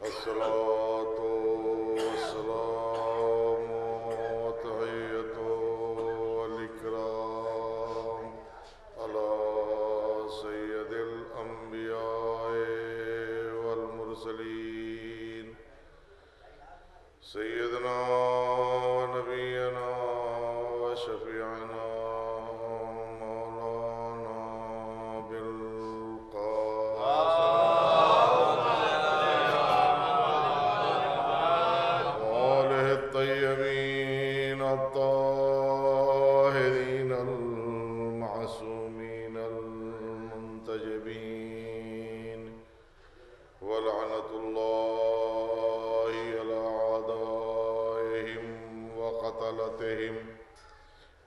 الصلاة والسلام وتحية والإكرام على سيد الأنبياء والمرسلين سيدنا ونبينا وشفيعنا مولانا وآله الطيبين الطاهرين المعصومين المنتجبين ولعنة الله على أعدائهم وقتلتهم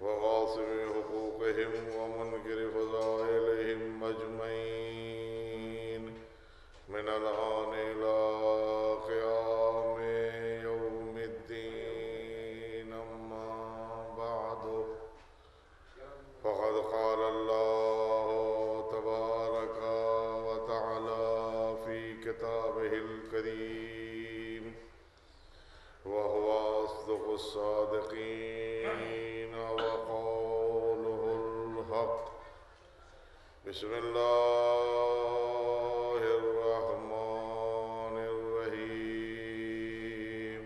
وغاصب حقوقهم ومنكر فضائلهم أجمعين من الآن إلى قيام يوم الدين. أما بعد فقد قال الله تبارك وتعالى في كتابه الكريم وهو أصدق الصادقين وقوله الحق. بسم الله الرحمن الرحيم.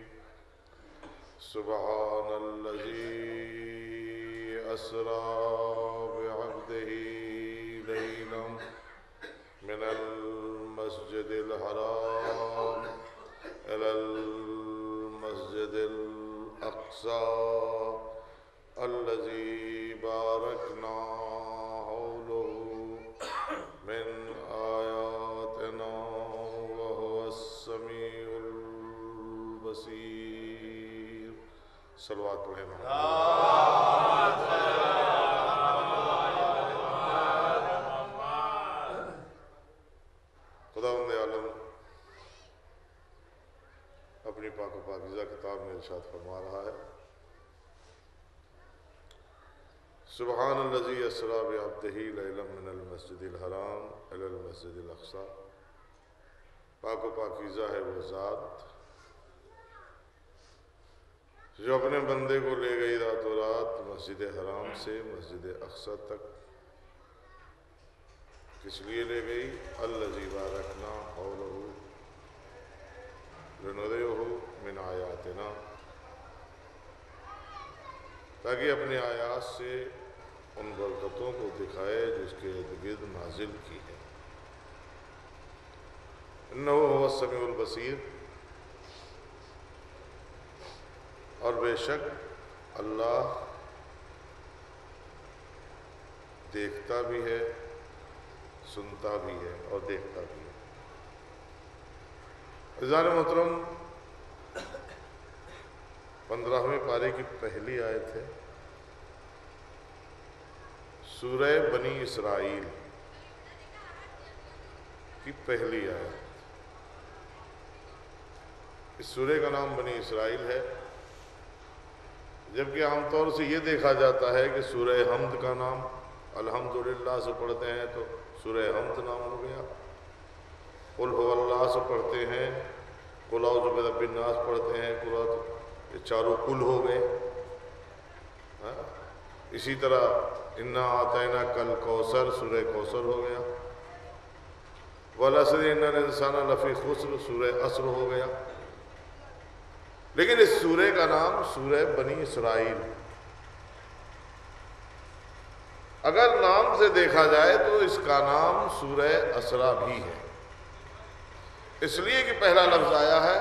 سبحان الذي أسرى بعبده ليلا من المسجد الحرام إلى المسجد الأقصى الذي باركنا حوله من آياتنا وهو السميع البصير. صلوات پڑھیں. خداوند عالم اپنی پاک و پاکیزہ کتاب میں ارشاد فرما رہا ہے: سبحان الذی اسریٰ بعبدہ لیلا من المسجد الحرام الی المسجد الاقصی. پاک و پاکیزہ ہے وہ ذات جو اپنے بندے کو لے گئی رات و رات مسجد حرام سے مسجد اقصی تک. کس لیے لے گئی؟ الذی بارکنا حولہ لنریہ من آیاتنا، تاکہ اپنے آیات سے ان برکتوں کو دکھائے جو اس کے ارد گرد نازل کی ہے. انہ هو السمیع البصیر، اور بے شک اللہ دیکھتا بھی ہے، سنتا بھی ہے اور دیکھتا بھی ہے. عزیزان محترم، 15ویں پارے کی پہلی آیت ہے سورہ بنی اسرائیل کی پہلی آیت. اس سورہ کا نام بنی اسرائیل ہے، جبکہ عام طور سے یہ دیکھا جاتا ہے کہ سورہ حمد کا نام الحمدللہ سے پڑھتے ہیں تو سورہ حمد نام ہو گیا. قل هو اللہ سے پڑھتے ہیں، قل اعوذ برب الناس پڑھتے ہیں، یہ چاروں کل ہو گئے. اسی طرح انا اعطیناک الکوثر سورہ کوثر ہو گیا. والعصر ان الانسان لفی خسر سورہ عصر ہو گیا. لیکن اس سورہ کا نام سورہ بنی اسرائیل. اگر نام سے دیکھا جائے تو اس کا نام سورہ اسرا بھی ہے، اس لیے کہ پہلا لفظ آیا ہے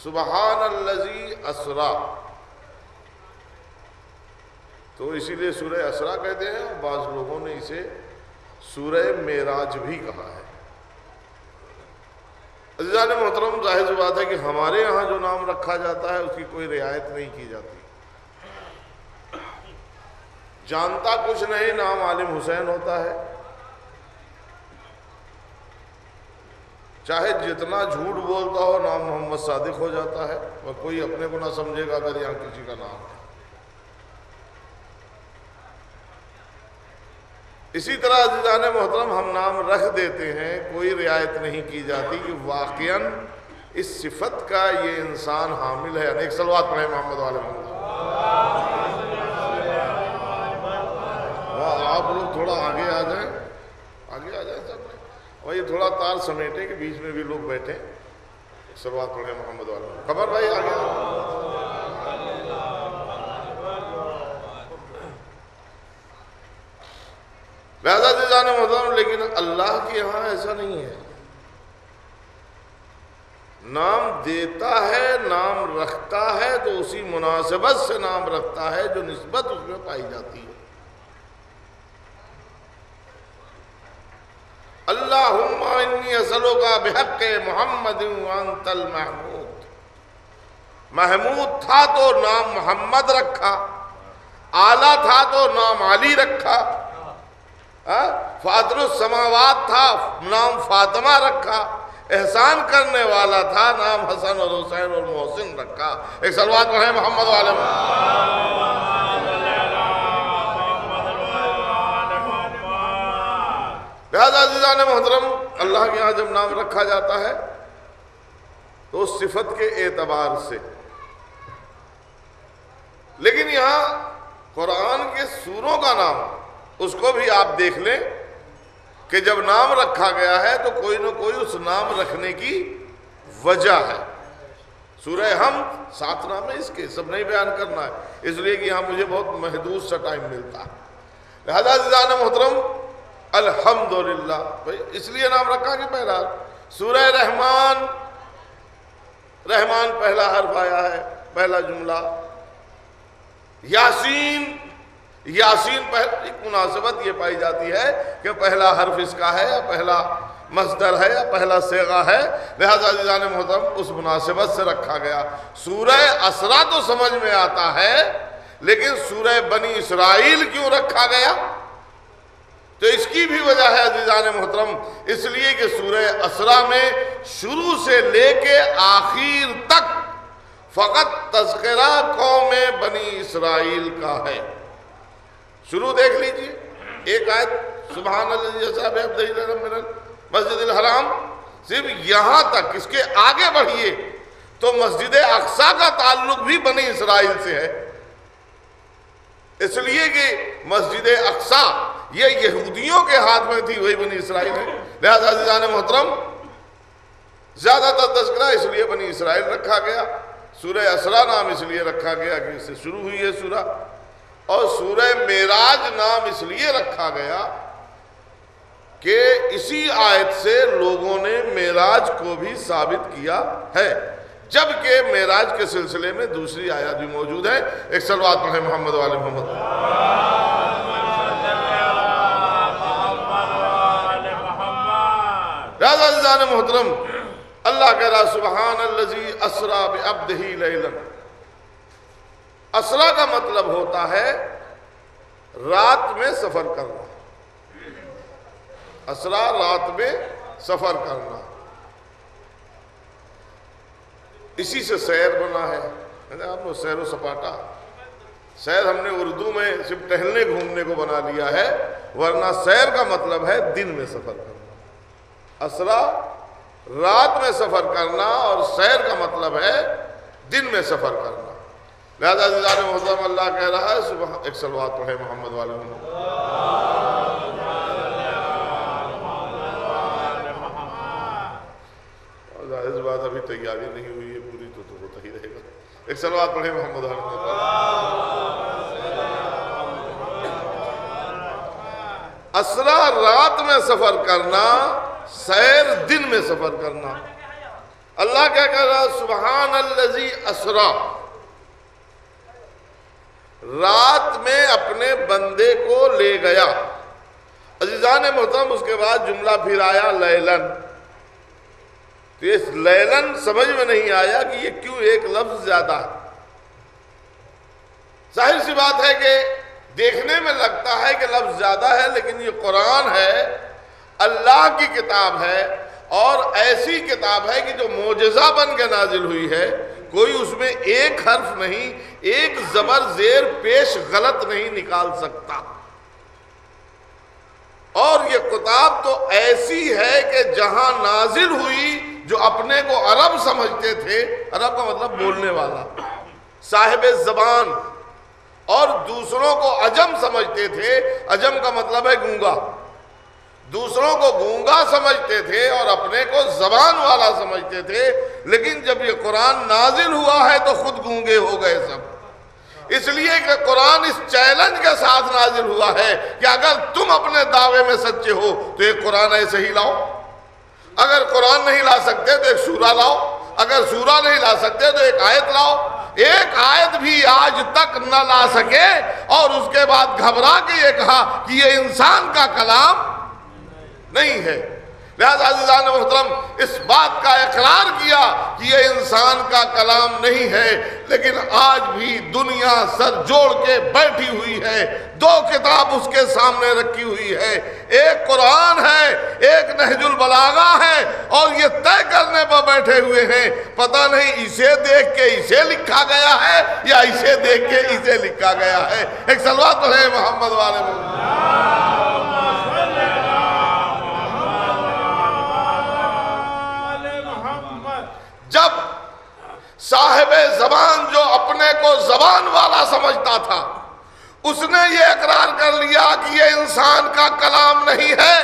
سبحان الذی اسرا، تو اسی لیے سورہ اسرا کہتے ہیں. اور بعض لوگوں نے اسے سورہ معراج بھی کہا ہے. عزیزان محترم، ظاہر سی بات ہے کہ ہمارے یہاں جو نام رکھا جاتا ہے اس کی کوئی رعایت نہیں کی جاتی. جانتا کچھ نہیں، نام عالم حسین ہوتا ہے. چاہے جتنا جھوٹ بولتا ہو نام محمد صادق ہو جاتا ہے، اور کوئی اپنے کو نہ سمجھے گا اگر یہاں کسی کا نام ہے. اسی طرح عزیزان محترم ہم نام رکھ دیتے ہیں، کوئی رعایت نہیں کی جاتی کہ واقعاً اس صفت کا یہ انسان حامل ہے. ایک صلوات پڑھیں محمد والے محمد. آپ لوگ تھوڑا آگے آ جائیں، آگے آ جائیں سب، اور یہ تھوڑا تار سمیٹے کہ بیچ میں بھی لوگ بیٹھیں. صلوات پڑھیں محمد والے. خبر بھائی آگے لہذا عزیزان محترم، لیکن اللہ کے یہاں ایسا نہیں ہے. نام دیتا ہے، نام رکھتا ہے تو اسی مناسبت سے نام رکھتا ہے جو نسبت اس میں پائی جاتی ہے. اللہم انی اسألک بحق محمد وانت المحمود. محمود تھا تو نام محمد رکھا، اعلیٰ تھا تو نام علی رکھا، فاطر السماوات تھا نام فاطمہ رکھا، احسان کرنے والا تھا نام حسن اور حسین اور محسن رکھا. ایک صلوات پڑھیں محمد والے. لہذا عزیزان محترم، اللہ کے یہاں جب نام رکھا جاتا ہے تو اس صفت کے اعتبار سے، لیکن یہاں قرآن کے سوروں کا نام، اس کو بھی آپ دیکھ لیں کہ جب نام رکھا گیا ہے تو کوئی نہ کوئی اس نام رکھنے کی وجہ ہے. سورہ حمد 7 نام ہے، اس کے سب نہیں بیان کرنا ہے اس لیے کہ یہاں مجھے بہت محدود سا ٹائم ملتا ہے. لہذا عزیزان محترم الحمدللہ اس لیے نام رکھا کہ پہلا سورہ رحمان، رحمان پہلا حرف آیا ہے، پہلا جملہ. یاسین، یاسین ایک مناسبت یہ پائی جاتی ہے کہ پہلا حرف اس کا ہے یا پہلا مصدر ہے یا پہلا صیغہ ہے. لہذا عزیزان محترم اس مناسبت سے رکھا گیا. سورہ اسرا تو سمجھ میں آتا ہے، لیکن سورہ بنی اسرائیل کیوں رکھا گیا؟ تو اس کی بھی وجہ ہے عزیزان محترم، اس لیے کہ سورہ اسرا میں شروع سے لے کے آخر تک فقط تذکرہ قوم بنی اسرائیل کا ہے. شروع دیکھ لیجئے، ایک آیت سبحان الذی اسری بعبدہ لیلا من المسجد الحرام، صرف یہاں تک. اس کے آگے بڑھیے تو مسجد اقصی کا تعلق بھی بنی اسرائیل سے ہے، اس لیے کہ مسجد اقصی یہ یہودیوں کے ہاتھ میں تھی، وہی بنی اسرائیل ہے. لہذا عزیزان محترم زیادہ تر تذکرہ اس لیے بنی اسرائیل رکھا گیا. سورہ اسرا نام اس لیے رکھا گیا کہ اس سے شروع ہوئی ہے سورہ. اور سورہ معراج نام اس لیے رکھا گیا کہ اسی آیت سے لوگوں نے معراج کو بھی ثابت کیا ہے، جبکہ معراج کے سلسلے میں دوسری آیات بھی موجود ہیں. ایک صلوات پڑھیں محمد والے محمد. لہذا عزیزان محترم اللہ کہہ رہا سبحان الذی اسری بعبدہ لیلا. اسرا کا مطلب ہوتا ہے رات میں سفر کرنا. اسرا رات میں سفر کرنا، اسی سے سیر بنا ہے. آپ نے سیر و سپاٹا، سیر ہم نے اردو میں صرف ٹہلنے گھومنے کو بنا لیا ہے، ورنہ سیر کا مطلب ہے دن میں سفر کرنا. اسرا رات میں سفر کرنا اور سیر کا مطلب ہے دن میں سفر کرنا. لہذا عزیزان محترم اللہ کہہ رہا ہے ایک صلوات پڑھے محمد والے محمد. ظاہر بات ابھی تیاری نہیں ہوئی ہے پوری تو ہوتا ہی رہے گا. ایک صلوات پڑھے محمد والے محمد. اسرا رات میں سفر کرنا، سیر دن میں سفر کرنا. اللہ کیا کہہ رہا سبحان الذی اسری، رات میں اپنے بندے کو لے گیا. عزیزان محترم اس کے بعد جملہ پھر آیا لیلن. تو اس لیلن سمجھ میں نہیں آیا کہ یہ کیوں ایک لفظ زیادہ ہے. ظاہر سی بات ہے کہ دیکھنے میں لگتا ہے کہ لفظ زیادہ ہے، لیکن یہ قرآن ہے، اللہ کی کتاب ہے، اور ایسی کتاب ہے کہ جو معجزہ بن کے نازل ہوئی ہے. کوئی اس میں ایک حرف نہیں، ایک زبر زیر پیش غلط نہیں نکال سکتا. اور یہ کتاب تو ایسی ہے کہ جہاں نازل ہوئی جو اپنے کو عرب سمجھتے تھے، عرب کا مطلب بولنے والا، صاحب زبان، اور دوسروں کو عجم سمجھتے تھے، عجم کا مطلب ہے گونگا، دوسروں کو گونگا سمجھتے تھے اور اپنے کو زبان والا سمجھتے تھے، لیکن جب یہ قرآن نازل ہوا ہے تو خود گونگے ہو گئے سب، اس لیے کہ قرآن اس چیلنج کے ساتھ نازل ہوا ہے کہ اگر تم اپنے دعوے میں سچے ہو تو ایک قرآن ایسے ہی لاؤ، اگر قرآن نہیں لا سکتے تو ایک سورہ لاؤ، اگر سورہ نہیں لا سکتے تو ایک آیت لاؤ۔ ایک آیت بھی آج تک نہ لا سکے اور اس کے بعد گھبرا کے یہ کہا کہ یہ انسان کا کلام نہیں ہے۔ لہذا عزیزان محترم اس بات کا اقرار کیا کہ یہ انسان کا کلام نہیں ہے، لیکن آج بھی دنیا سر جوڑ کے بیٹھی ہوئی ہے، دو کتاب اس کے سامنے رکھی ہوئی ہے، ایک قرآن ہے، ایک نہج البلاغہ ہے، اور یہ طے کرنے پر بیٹھے ہوئے ہیں پتہ نہیں اسے دیکھ کے اسے لکھا گیا ہے یا اسے دیکھ کے اسے لکھا گیا ہے۔ ایک صلوات پڑھیں محمد والے محمد۔ جب صاحب زبان جو اپنے کو زبان والا سمجھتا تھا اس نے یہ اقرار کر لیا کہ یہ انسان کا کلام نہیں ہے،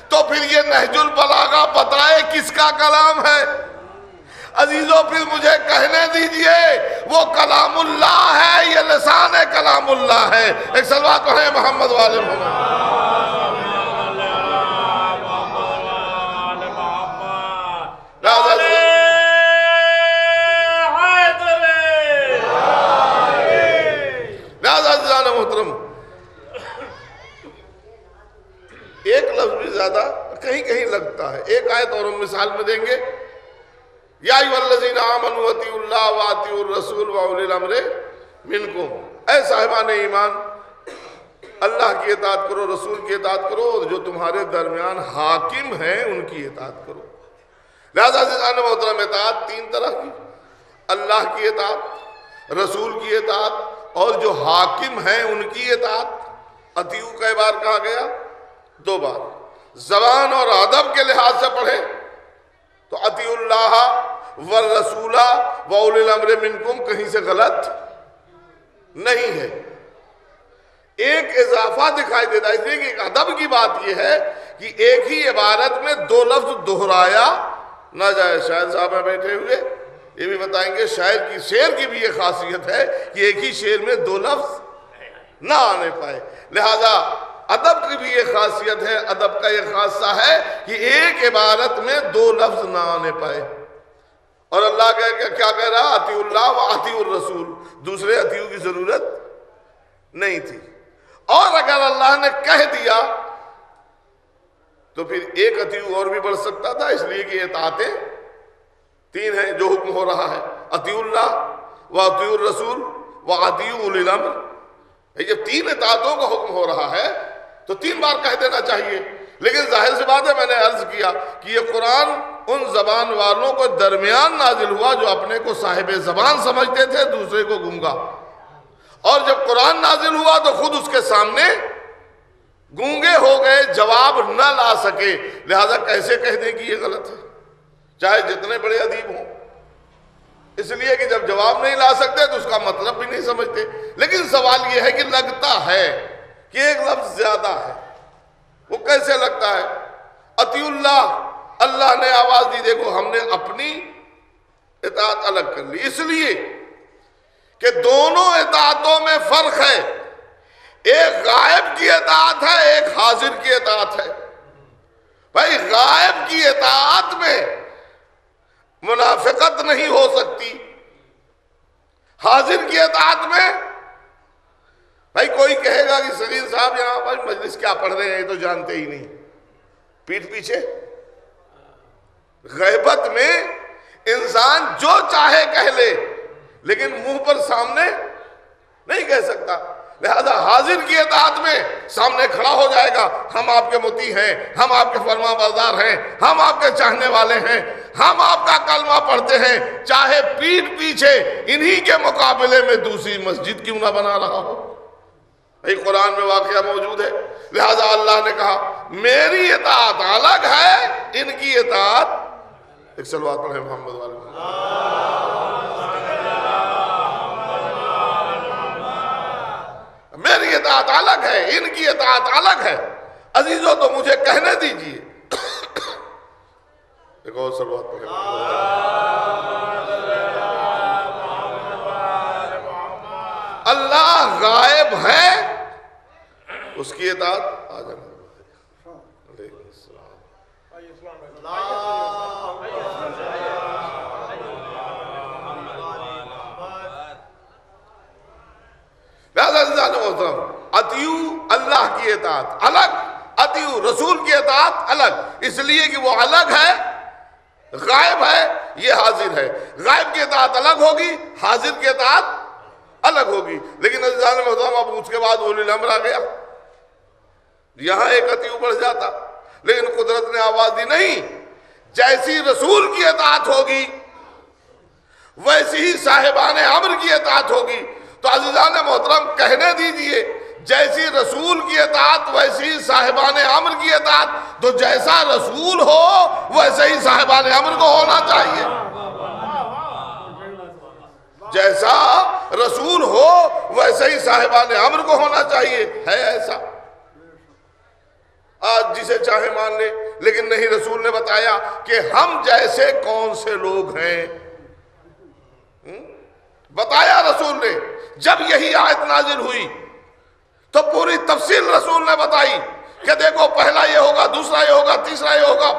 تو پھر یہ نہج البلاغہ بتائے کس کا کلام ہے؟ عزیزوں پھر مجھے کہنے دیجئے وہ کلام اللہ ہے یہ لسان کلام اللہ ہے۔ ایک صلوات پڑھیں محمد والے محمد۔ محترم ایک لفظ بھی زیادہ کہیں کہیں لگتا ہے، ایک آیت اور ہم مثال میں دیں گے، یا ایھا الذین آمنوا اطیعوا اللہ واطیعوا الرسول واولی الامر منکم، اے صاحبان ایمان اللہ کی اطاعت کرو، رسول کی اطاعت کرو، اور جو تمہارے درمیان حاکم ہیں ان کی اطاعت کرو۔ لہذا عزیزان محترم اطاعت تین طرح کی، اللہ کی اطاعت، رسول کی اطاعت، اور جو حاکم ہیں ان کی اطاعت۔ اطیعوا کئی بار کہا گیا؟ 2 بار۔ زبان اور ادب کے لحاظ سے پڑھیں تو اطیعوا اللہ والرسول واولی الامر منکم کہیں سے غلط نہیں ہے، ایک اضافہ دکھائی دیتا ہے، اس لیے کہ ایک ادب کی بات یہ ہے کہ ایک ہی عبارت میں 2 لفظ دہرایا نہ جائے۔ شاعر صاحب ہیں بیٹھے ہوئے، یہ بھی بتائیں گے شعر کی بھی یہ خاصیت ہے کہ ایک ہی شعر میں 2 لفظ نہ آنے پائے، لہذا ادب کی بھی یہ خاصیت ہے، ادب کا یہ خاصہ ہے کہ ایک عبارت میں 2 لفظ نہ آنے پائے۔ اور اللہ کیا کہہ رہا؟ اطیعوا اللہ و اطیعوا الرسول، دوسرے اطیعوا کی ضرورت نہیں تھی۔ اور اگر اللہ نے کہہ دیا تو پھر ایک اطیعوا اور بھی بڑھ سکتا تھا، اس لیے کہ اطاعتیں 3 ہیں جو حکم ہو رہا ہے، اطیعوا اللہ و اطیعوا الرسول و اطیعوا اولی الامر۔ جب 3 اطاعتوں کا حکم ہو رہا ہے تو 3 بار کہہ دینا چاہیے، لیکن ظاہر سی بات ہے میں نے عرض کیا کہ یہ قرآن ان زبان والوں کو درمیان نازل ہوا جو اپنے کو صاحب زبان سمجھتے تھے، دوسرے کو گونگا، اور جب قرآن نازل ہوا تو خود اس کے سامنے گونگے ہو گئے، جواب نہ لا سکے، لہذا کیسے کہہ دیں کہ یہ غلط ہے چاہے جتنے بڑے ادیب ہوں، اس لیے کہ جب جواب نہیں لا سکتے تو اس کا مطلب بھی نہیں سمجھتے۔ لیکن سوال یہ ہے کہ لگتا ہے کہ ایک لفظ زیادہ ہے، وہ کیسے لگتا ہے؟ اطیعوا اللہ، اللہ نے آواز دی، دیکھو ہم نے اپنی اطاعت الگ کر لی، اس لیے کہ دونوں اطاعتوں میں فرق ہے، ایک غائب کی اطاعت ہے، ایک حاضر کی اطاعت ہے۔ بھائی غائب کی اطاعت میں منافقت نہیں ہو سکتی، حاضر کی اطاعت میں بھائی کوئی کہے گا کہ صغیر صاحب یہاں بھائی مجلس کیا پڑھ رہے ہیں یہ تو جانتے ہی نہیں، پیٹھ پیچھے۔ غیبت میں انسان جو چاہے کہہ لے لیکن منہ پر سامنے نہیں کہہ سکتا، لہذا حاضر کی اطاعت میں سامنے کھڑا ہو جائے گا، ہم آپ کے مطیع ہیں، ہم آپ کے فرما بردار ہیں، ہم آپ کے چاہنے والے ہیں، ہم آپ کا کلمہ پڑھتے ہیں، چاہے پیٹھ پیچھے انہی کے مقابلے میں دوسری مسجد کیوں نہ بنا رہا ہو۔ یہ قرآن میں واقعہ موجود ہے. لہذا اللہ نے کہا میری اطاعت الگ ہے، ان کی اطاعت. ایک صلوات پڑھیں محمد والے. میری اطاعت الگ ہے، ان کی اطاعت الگ ہے. عزیزوں تو مجھے کہنے دیجئے. ایک اور صلوات پڑھیں. اللہ غائب ہے، اس کی اطاعت آ جانا. اطیعو اللہ کی اطاعت الگ، اطیعو رسول کی اطاعت الگ، اس لیے کہ وہ الگ ہے، غائب ہے، یہ حاضر ہے. غائب کی اطاعت الگ ہوگی، حاضر کی اطاعت الگ ہوگی. لیکن عزیزان محترم اب اس کے بعد اولی الامر آ گیا. یہاں ایک اطیعو بڑھ جاتا، لیکن قدرت نے آواز دی نہیں، جیسی رسول کی اطاعت ہوگی ویسی ہی صاحبان امر کی اطاعت ہوگی. تو عزیزان محترم کہنے دیجئے جیسی رسول کی اطاعت ویسی ہی صاحبان امر کی اطاعت. تو جیسا رسول ہو ویسے ہی صاحبان امر کو ہونا چاہیے. جیسا رسول ہو ویسے ہی صاحبان امر کو ہونا چاہیے. ہے ایسا؟ آج جسے چاہے مان لے، لیکن نہیں، رسول نے بتایا کہ ہم جیسے کون سے لوگ ہیں. بتایا رسول نے. جب یہی آیت نازل ہوئی تو پوری تفصیل رسول نے بتائی کہ دیکھو پہلا یہ ہوگا، دوسرا یہ ہوگا، تیسرا یہ ہوگا.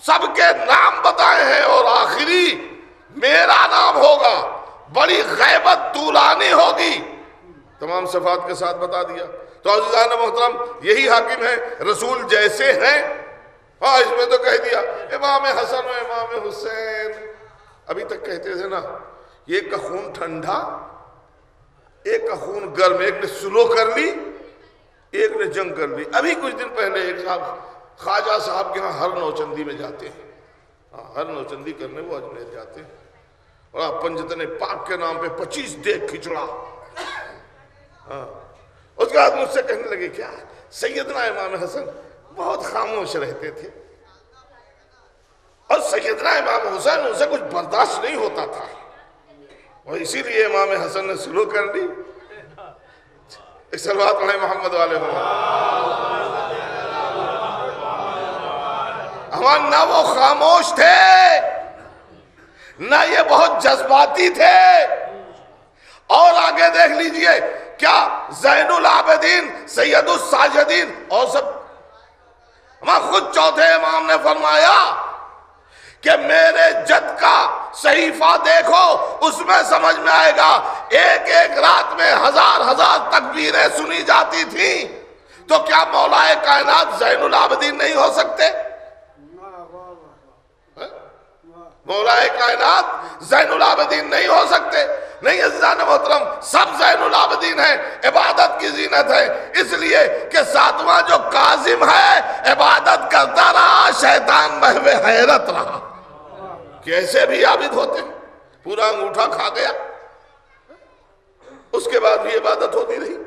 سب کے نام بتائے ہیں اور آخری میرا نام ہوگا. بڑی غیبت طولانی ہوگی، تمام صفات کے ساتھ بتا دیا. تو عزیزان محترم یہی حاکم ہے، رسول جیسے ہیں. ہاں اس میں تو کہہ دیا امام حسن و امام حسین. ابھی تک کہتے تھے نا ایک کا خون ٹھنڈا، ایک کا خون گرم، ایک نے سلو کر لی، ایک نے جنگ کر لی. ابھی کچھ دن پہلے ایک صاحب خواجہ صاحب کے ہاں ہر نوچندی میں جاتے ہیں. ہر نوچندی کرنے وہ اجمیر جاتے ہیں، اور آپ پنجتن پاک کے نام پہ 25 دیگ کھچڑا. اس کے بعد مجھ سے کہنے لگے کیا سیدنا امام حسن بہت خاموش رہتے تھے، اور سیدنا امام حسین ان سے کچھ برداشت نہیں ہوتا تھا، اور اسی لیے امام حسن نے سلو کر دی. ایک صلوات پڑھیں محمد والے ہوں. نہ وہ خاموش تھے، نہ یہ بہت جذباتی تھے. اور آگے دیکھ لیجئے کیا زین العابدین سید الساجدین اور سب خود چوتھے امام نے فرمایا کہ میرے جد کا صحیفہ دیکھو، اس میں سمجھ میں آئے گا ایک ایک رات میں ہزار تکبیریں سنی جاتی تھیں. تو کیا مولا کائنات زین العابدین نہیں ہو سکتے؟ مولا کائنات زین العابدین نہیں ہو سکتے؟ نہیں عزیزان محترم، سب زین العابدین ہیں، عبادت کی زینت ہے. اس لیے کہ ساتواں جو کاظم ہے عبادت کرتا رہا، شیطان محو حیرت رہا. کیسے بھی عابد ہوتے ہیں، پورا انگوٹھا کھا گیا، اس کے بعد بھی عبادت ہوتی رہی.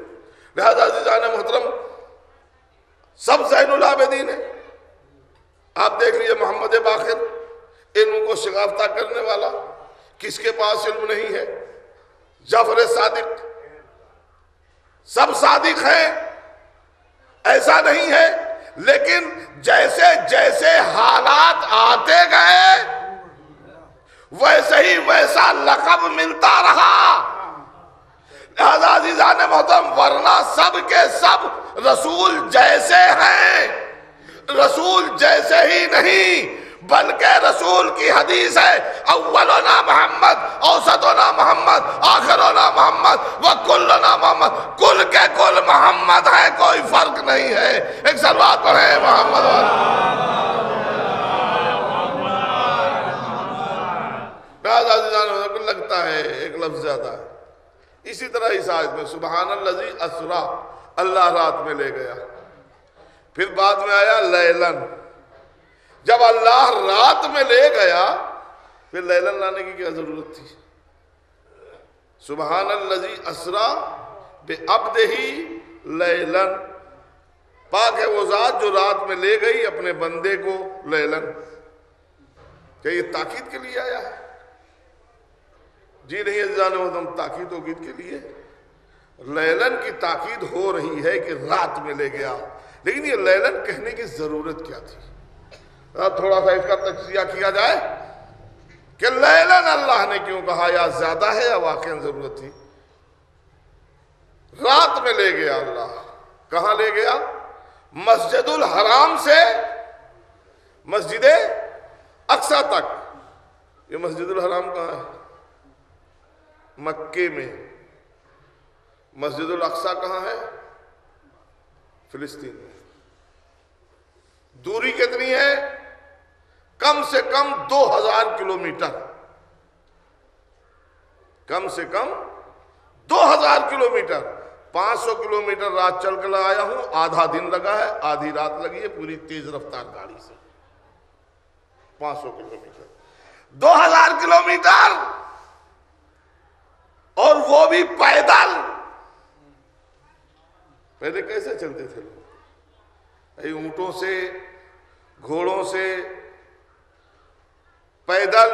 لہذا عزیزان محترم سب زین العابدین ہیں. آپ دیکھ لیجئے محمد باقر، علم کو شگافتہ کرنے والا، کس کے پاس علم نہیں ہے؟ جعفر صادق، سب صادق ہیں، ایسا نہیں ہے، لیکن جیسے جیسے حالات آتے گئے ویسے ہی ویسا لقب ملتا رہا. لہذا عزیزان محترم ورنہ سب کے سب رسول جیسے ہیں. رسول جیسے ہی نہیں بلکہ رسول کی حدیث ہے اولنا محمد، اوسطنا محمد، آخرنا محمد، وکلنا محمد. کل کے کل محمد ہے، کوئی فرق نہیں ہے. ایک صلوات پڑھیں محمد والا. لگتا ہے ایک لفظ زیادہ ہے. اسی طرح اس آیت میں سبحان الذی اسرا، اللہ رات میں لے گیا. پھر بعد میں آیا لیلن. جب اللہ رات میں لے گیا پھر لیلن لانے کی کیا ضرورت تھی؟ سبحان الذی اسرا بعبدہ لیلن، پاک ہے وہ ذات جو رات میں لے گئی اپنے بندے کو لیلن۔ کیا یہ تاکید کے لیے آیا ہے؟ جی نہیں عزیزان محترم، تاکید وقید کے لیے لیلن کی تاکید ہو رہی ہے کہ رات میں لے گیا، لیکن یہ لیلن کہنے کی ضرورت کیا تھی؟ تھوڑا سا اس کا تجزیہ کیا جائے کہ لیلن اللہ نے کیوں کہا، یا زیادہ ہے یا واقعاً ضرورت تھی؟ رات میں لے گیا اللہ، کہاں لے گیا؟ مسجد الحرام سے مسجد اقصی تک۔ یہ مسجد الحرام کہاں ہے؟ مکے میں۔ مسجد الاقصی کہاں ہے؟ فلسطین میں۔ دوری کتنی ہے؟ کم سے کم 2000 کلومیٹر، کم سے کم 2000 کلومیٹر۔ 500 کلومیٹر رات چل کر آیا ہوں، آدھا دن لگا ہے، آدھی رات لگی ہے پوری تیز رفتار گاڑی سے۔ 500 کلومیٹر، 2000 کلومیٹر، اور وہ بھی پیدل۔ پہلے کیسے چلتے تھے لوگ؟ اونٹوں سے، گھوڑوں سے، پیدل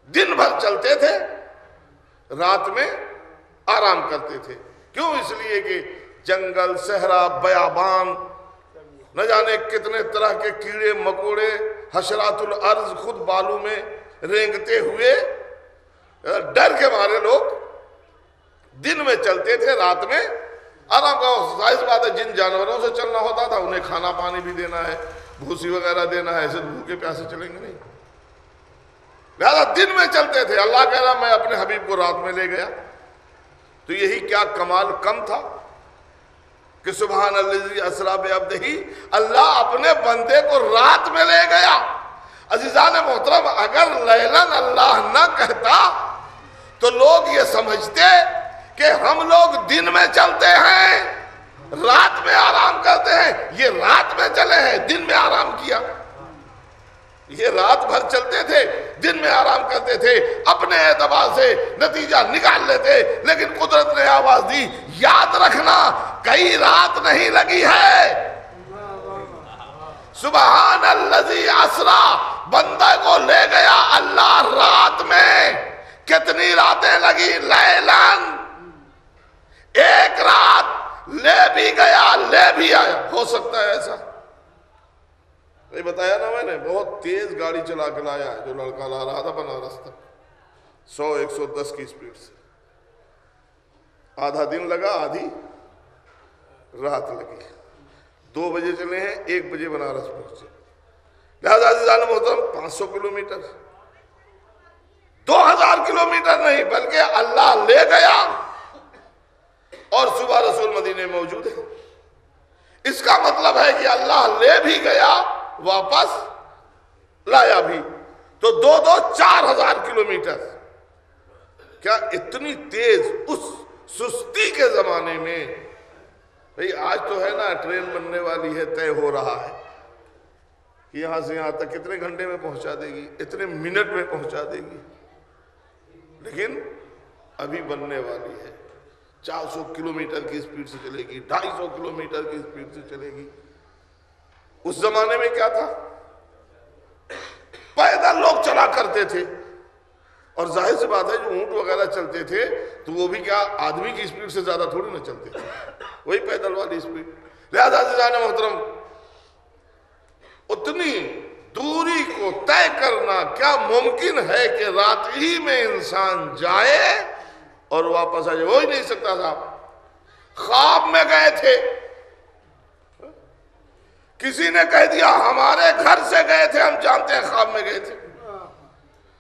دن بھر چلتے تھے، رات میں آرام کرتے تھے۔ کیوں؟ اس لیے کہ جنگل، صحرا، بیابان، نہ جانے کتنے طرح کے کیڑے مکوڑے، حشرات الارض خود بالوں میں رینگتے ہوئے، ڈر کے مارے لوگ دن میں چلتے تھے، رات میں آرام کا۔ ظاہر بات ہے جن جانوروں سے چلنا ہوتا تھا انہیں کھانا پانی بھی دینا ہے، بھوسی وغیرہ دینا ہے، ایسے بھوکے پیاسے چلیں گے نہیں، لہذا دن میں چلتے تھے۔ اللہ کہہ رہا میں اپنے حبیب کو رات میں لے گیا، تو یہی کیا کمال کم تھا کہ سبحان الذی اسری بعبدہ، اللہ اپنے بندے کو رات میں لے گیا۔ عزیزان محترم، اگر لیلن اللہ نہ کہتا تو لوگ یہ سمجھتے کہ ہم لوگ دن میں چلتے ہیں، رات میں آرام کرتے ہیں۔ یہ رات میں چلے ہیں، دن میں آرام کیا۔ یہ رات بھر چلتے تھے، دن میں آرام کرتے تھے، اپنے اعتبار سے نتیجہ نکال لیتے، لیکن قدرت نے آواز دی، یاد رکھنا کئی رات نہیں لگی ہے۔ سبحان الذی اسری، بندہ کو لے گیا اللہ رات میں۔ کتنی راتیں لگی؟ لیلن، ایک رات لے بھی گیا لے بھی آیا۔ ہو سکتا ہے ایسا؟ نہیں بتایا نا میں نے، بہت تیز گاڑی چلا کے لایا ہے جو لڑکا لا رہا تھا بنارس تک، 100-110 کی سپیڈ سے۔ آدھا دن لگا، آدھی رات لگی۔ 2 بجے چلے ہیں، 1 بجے بنارس پہنچے۔ لہذا عزیزان محترم 500 کلومیٹر، 2000 کلومیٹر نہیں، بلکہ اللہ لے گیا اور صبح رسول مدینے موجود ہے۔ اس کا مطلب ہے کہ اللہ لے بھی گیا، واپس لایا بھی، تو 4,000 کلومیٹر۔ کیا اتنی تیز اس سستی کے زمانے میں؟ بھئی آج تو ہے نا ٹرین بننے والی ہے، طے ہو رہا ہے کہ یہاں سے یہاں تک کتنے گھنٹے میں پہنچا دے گی، اتنے منٹ میں پہنچا دے گی، لیکن ابھی بننے والی ہے۔ 400 کلومیٹر کی سپیڈ سے چلے گی، 250 کلومیٹر کی سپیڈ سے چلے گی۔ اس زمانے میں کیا تھا؟ پیدل لوگ چلا کرتے تھے، اور ظاہر سی بات ہے جو اونٹ وغیرہ چلتے تھے تو وہ بھی کیا آدمی کی سپیڈ سے زیادہ تھوڑی نہ چلتے تھے، وہی پیدل والی سپیڈ۔ لہذا عزیزان محترم، اتنی دوری کو طے کرنا کیا ممکن ہے کہ رات ہی میں انسان جائے اور واپس آ جائے؟ ہو ہی نہیں سکتا صاحب۔ خواب میں گئے تھے، کسی نے کہہ دیا ہمارے گھر سے گئے تھے، ہم جانتے ہیں خواب میں گئے تھے۔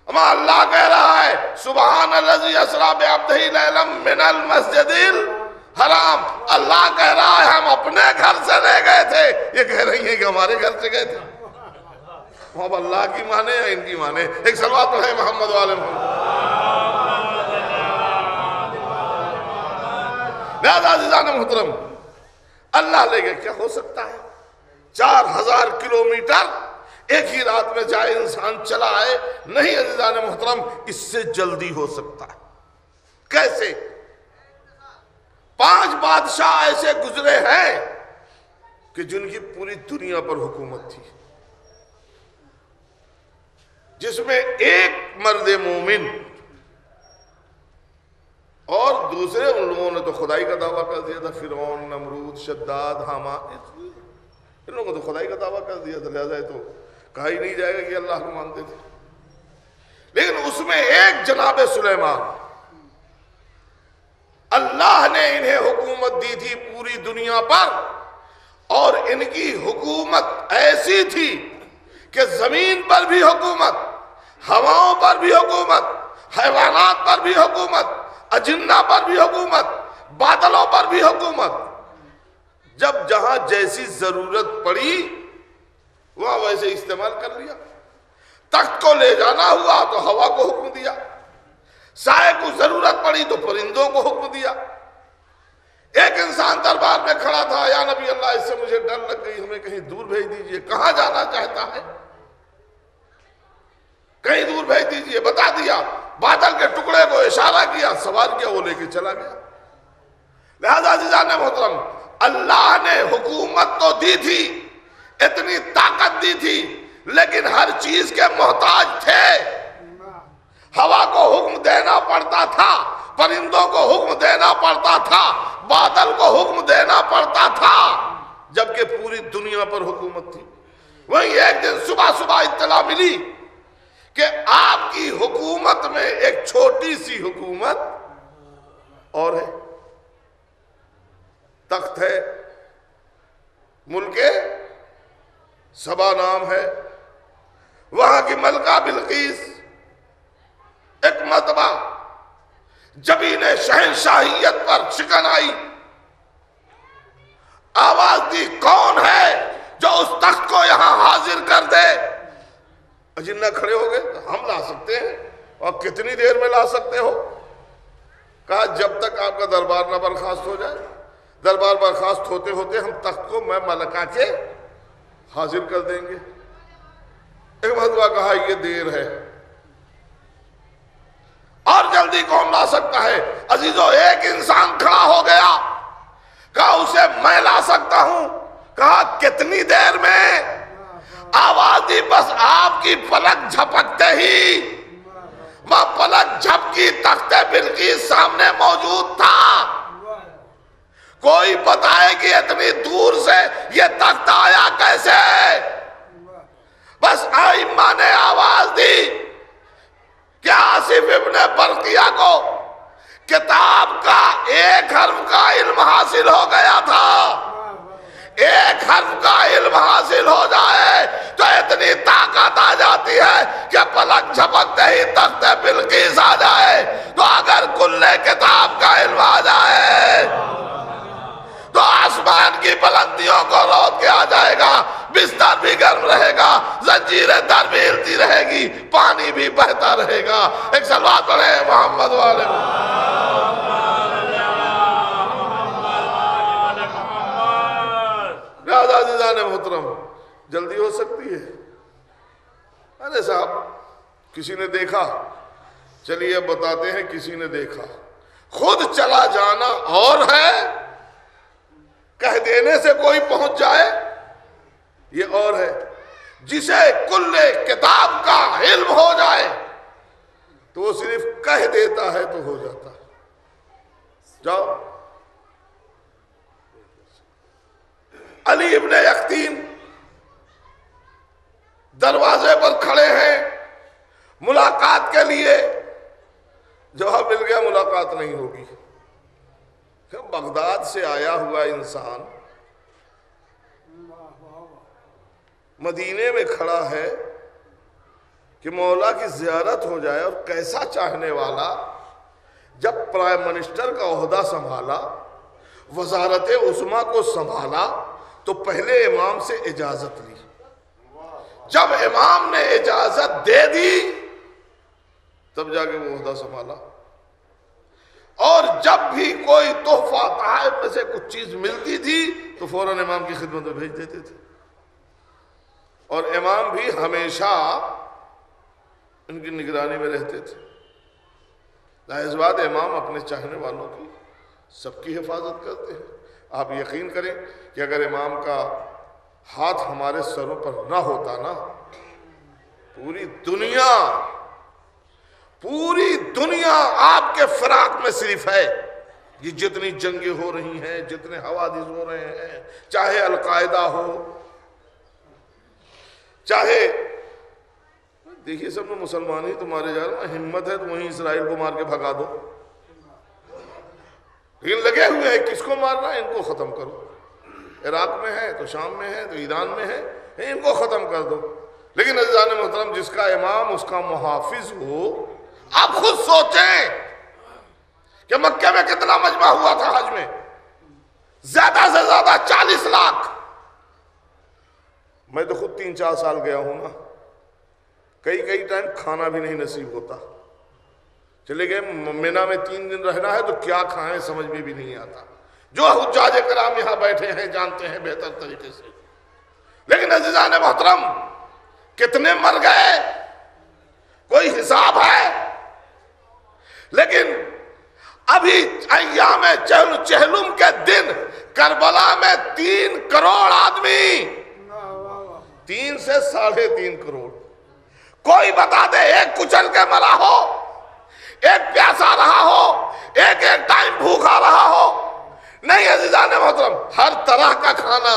اما اللہ کہہ رہا ہے سبحان الذی اسری بعبدہ لیلا من المسجد الحرام، اللہ کہہ رہا ہے ہم اپنے گھر سے لے گئے تھے، یہ کہہ رہی ہیں کہ ہمارے گھر سے گئے تھے۔ اب اللہ کی مانے یا ان کی مانے؟ ایک صلوات پڑھیں محمد والے محمد۔ لہذا عزیزان محترم، اللہ لے گئے، کیا ہو سکتا ہے 4000 کلومیٹر ایک ہی رات میں جائے انسان چلا آئے؟ نہیں عزیزان محترم، اس سے جلدی ہو سکتا ہے۔ کیسے؟ 5 بادشاہ ایسے گزرے ہیں کہ جن کی پوری دنیا پر حکومت تھی، جس میں ایک مرد مومن اور دوسرے ان لوگوں نے تو خدائی کا دعویٰ کر دیا تھا، فرعون، نمرود، شداد، حامان، ان لوگوں نے تو خدائی کا دعویٰ کر دیا تھا، لہذا یہ تو کہا ہی نہیں جائے گا کہ اللہ کو مانتے تھے۔ لیکن اس میں ایک جناب سلیمان، اللہ نے انہیں حکومت دی تھی پوری دنیا پر، اور ان کی حکومت ایسی تھی کہ زمین پر بھی حکومت، ہواؤں پر بھی حکومت، حیوانات پر بھی حکومت، اجنہ پر بھی حکومت، بادلوں پر بھی حکومت۔ جب جہاں جیسی ضرورت پڑی وہاں ویسے استعمال کر لیا۔ تخت کو لے جانا ہوا تو ہوا کو حکم دیا، سائے کو ضرورت پڑی تو پرندوں کو حکم دیا۔ ایک انسان دربار میں کھڑا تھا، یا نبی اللہ اس سے مجھے ڈر لگ گئی، ہمیں کہیں دور بھیج دیجئے۔ کہاں جانا چاہتا ہے؟ کہیں دور بھیج دیجئے، بتا دیا۔ بادل کے ٹکڑے کو اشارہ کیا، سوار کیا، وہ لے کے چلا گیا۔ لہذا عزیزان محترم، اللہ نے حکومت تو دی تھی، اتنی طاقت دی تھی، لیکن ہر چیز کے محتاج تھے۔ ہوا کو حکم دینا پڑتا تھا، پرندوں کو حکم دینا پڑتا تھا، بادل کو حکم دینا پڑتا تھا، جبکہ پوری دنیا پر حکومت تھی۔ وہیں ایک دن صبح اطلاع ملی کہ آپ کی حکومت میں ایک چھوٹی سی حکومت اور ہے، تخت ہے، ملک سبا نام ہے، وہاں کی ملکہ بلقیس ایک مرتبہ جبین شہنشاہیت پر شکن آئی، آواز دی، کون ہے جو اس تخت کو یہاں حاضر کر دے؟ اجنہ کھڑے ہو گئے، ہم لا سکتے ہیں، اور کتنی دیر میں لا سکتے ہو؟ کہا جب تک آپ کا دربار نہ برخاست ہو جائے۔ دربار برخاست ہوتے ہوتے ہم تخت کو میں ملکہ کے حاضر کر دیں گے۔ ایک مرتبہ کہا یہ دیر ہے، اور جلدی کون لا سکتا ہے؟ عزیزو ایک انسان کھڑا ہو گیا، کہا اسے میں لا سکتا ہوں۔ کہا کتنی دیر میں؟ آواز دی، بس آپ کی پلک جھپکتے ہی۔ وہ پلک جھپکی، تخت بلقیس سامنے موجود تھا۔ کوئی بتائے کہ اتنی دور سے یہ تخت آیا کیسے؟ بس ائمہ نے آواز دی کہ آصف ابن برقیہ کو کتاب کا ایک حرف کا علم حاصل ہو گیا تھا۔ ایک حرف کا علم حاصل ہو جائے تو اتنی طاقت آ جاتی ہے کہ پلک جھپکتے ہی تخت بلقیس آ جائے۔ تو اگر کل کتاب کا علم آ جائے تو آسمان کی بلندیوں کو روت کے آ جائے گا، بستر بھی گرم رہے گا، زنجیریں در بھی ہلتی رہے گی، پانی بھی بہتا رہے گا۔ ایک صلوات پڑھیں محمد والے لہذا عزیزان محترم، جلدی ہو سکتی ہے؟ ارے صاحب کسی نے دیکھا، چلیے بتاتے ہیں کسی نے دیکھا۔ خود چلا جانا اور ہے، کہہ دینے سے کوئی پہنچ جائے یہ اور ہے۔ جسے کل کتاب کا علم ہو جائے تو وہ صرف کہہ دیتا ہے تو ہو جاتا ہے۔ جاؤ، علی ابن یختیم دروازے پر کھڑے ہیں ملاقات کے لیے، جواب مل گیا ملاقات نہیں ہوگی۔ بغداد سے آیا ہوا انسان مدینے میں کھڑا ہے کہ مولا کی زیارت ہو جائے، اور کیسا چاہنے والا، جب پرائم منسٹر کا عہدہ سنبھالا، وزارت عظمیٰ کو سنبھالا، تو پہلے امام سے اجازت لی۔ جب امام نے اجازت دے دی تب جا کے وہ عہدہ سنبھالا، اور جب بھی کوئی تحفہ تحائف میں سے کچھ چیز ملتی تھی تو فوراً امام کی خدمت میں بھیج دیتے تھے، اور امام بھی ہمیشہ ان کی نگرانی میں رہتے تھے۔ ظاہر بات امام اپنے چاہنے والوں کی سب کی حفاظت کرتے ہیں۔ آپ یقین کریں کہ اگر امام کا ہاتھ ہمارے سروں پر نہ ہوتا نا، پوری دنیا آپ کے فراق میں صرف ہے۔ یہ جتنی جنگیں ہو رہی ہیں، جتنے حوادث ہو رہے ہیں، چاہے القاعدہ ہو، چاہے دیکھیے سب میں مسلمان ہی تو مارے جا رہے ہیں، ہمت ہے تو وہیں اسرائیل کو مار کے بھگا دو، لیکن لگے ہوئے ہیں کس کو مارنا ہے؟ ان کو ختم کرو۔ عراق میں ہے تو شام میں ہے تو ایران میں ہے، ان کو ختم کر دو۔ لیکن عزیزان محترم، جس کا امام اس کا محافظ ہو، آپ خود سوچیں کہ مکہ میں کتنا مجمع ہوا تھا حج میں، زیادہ سے زیادہ 40 لاکھ۔ میں تو خود 3-4 سال گیا ہوں نا، کئی ٹائم کھانا بھی نہیں نصیب ہوتا۔ چلے گئے منی میں 3 دن رہنا ہے تو کیا کھائیں سمجھ میں بھی نہیں آتا۔ جو حجاج کرام یہاں بیٹھے ہیں جانتے ہیں بہتر طریقے سے۔ لیکن عزیزان محترم، کتنے مر گئے کوئی حساب ہے؟ لیکن ابھی ایام چہلم کے دن کربلا میں 3 کروڑ آدمی، 3 سے 3.5 کروڑ، کوئی بتا دے ایک کچل کے مرا ہو، ایک پیاسا رہا ہو، ایک ٹائم بھوکا رہا ہو؟ نہیں عزیزان محترم، ہر طرح کا کھانا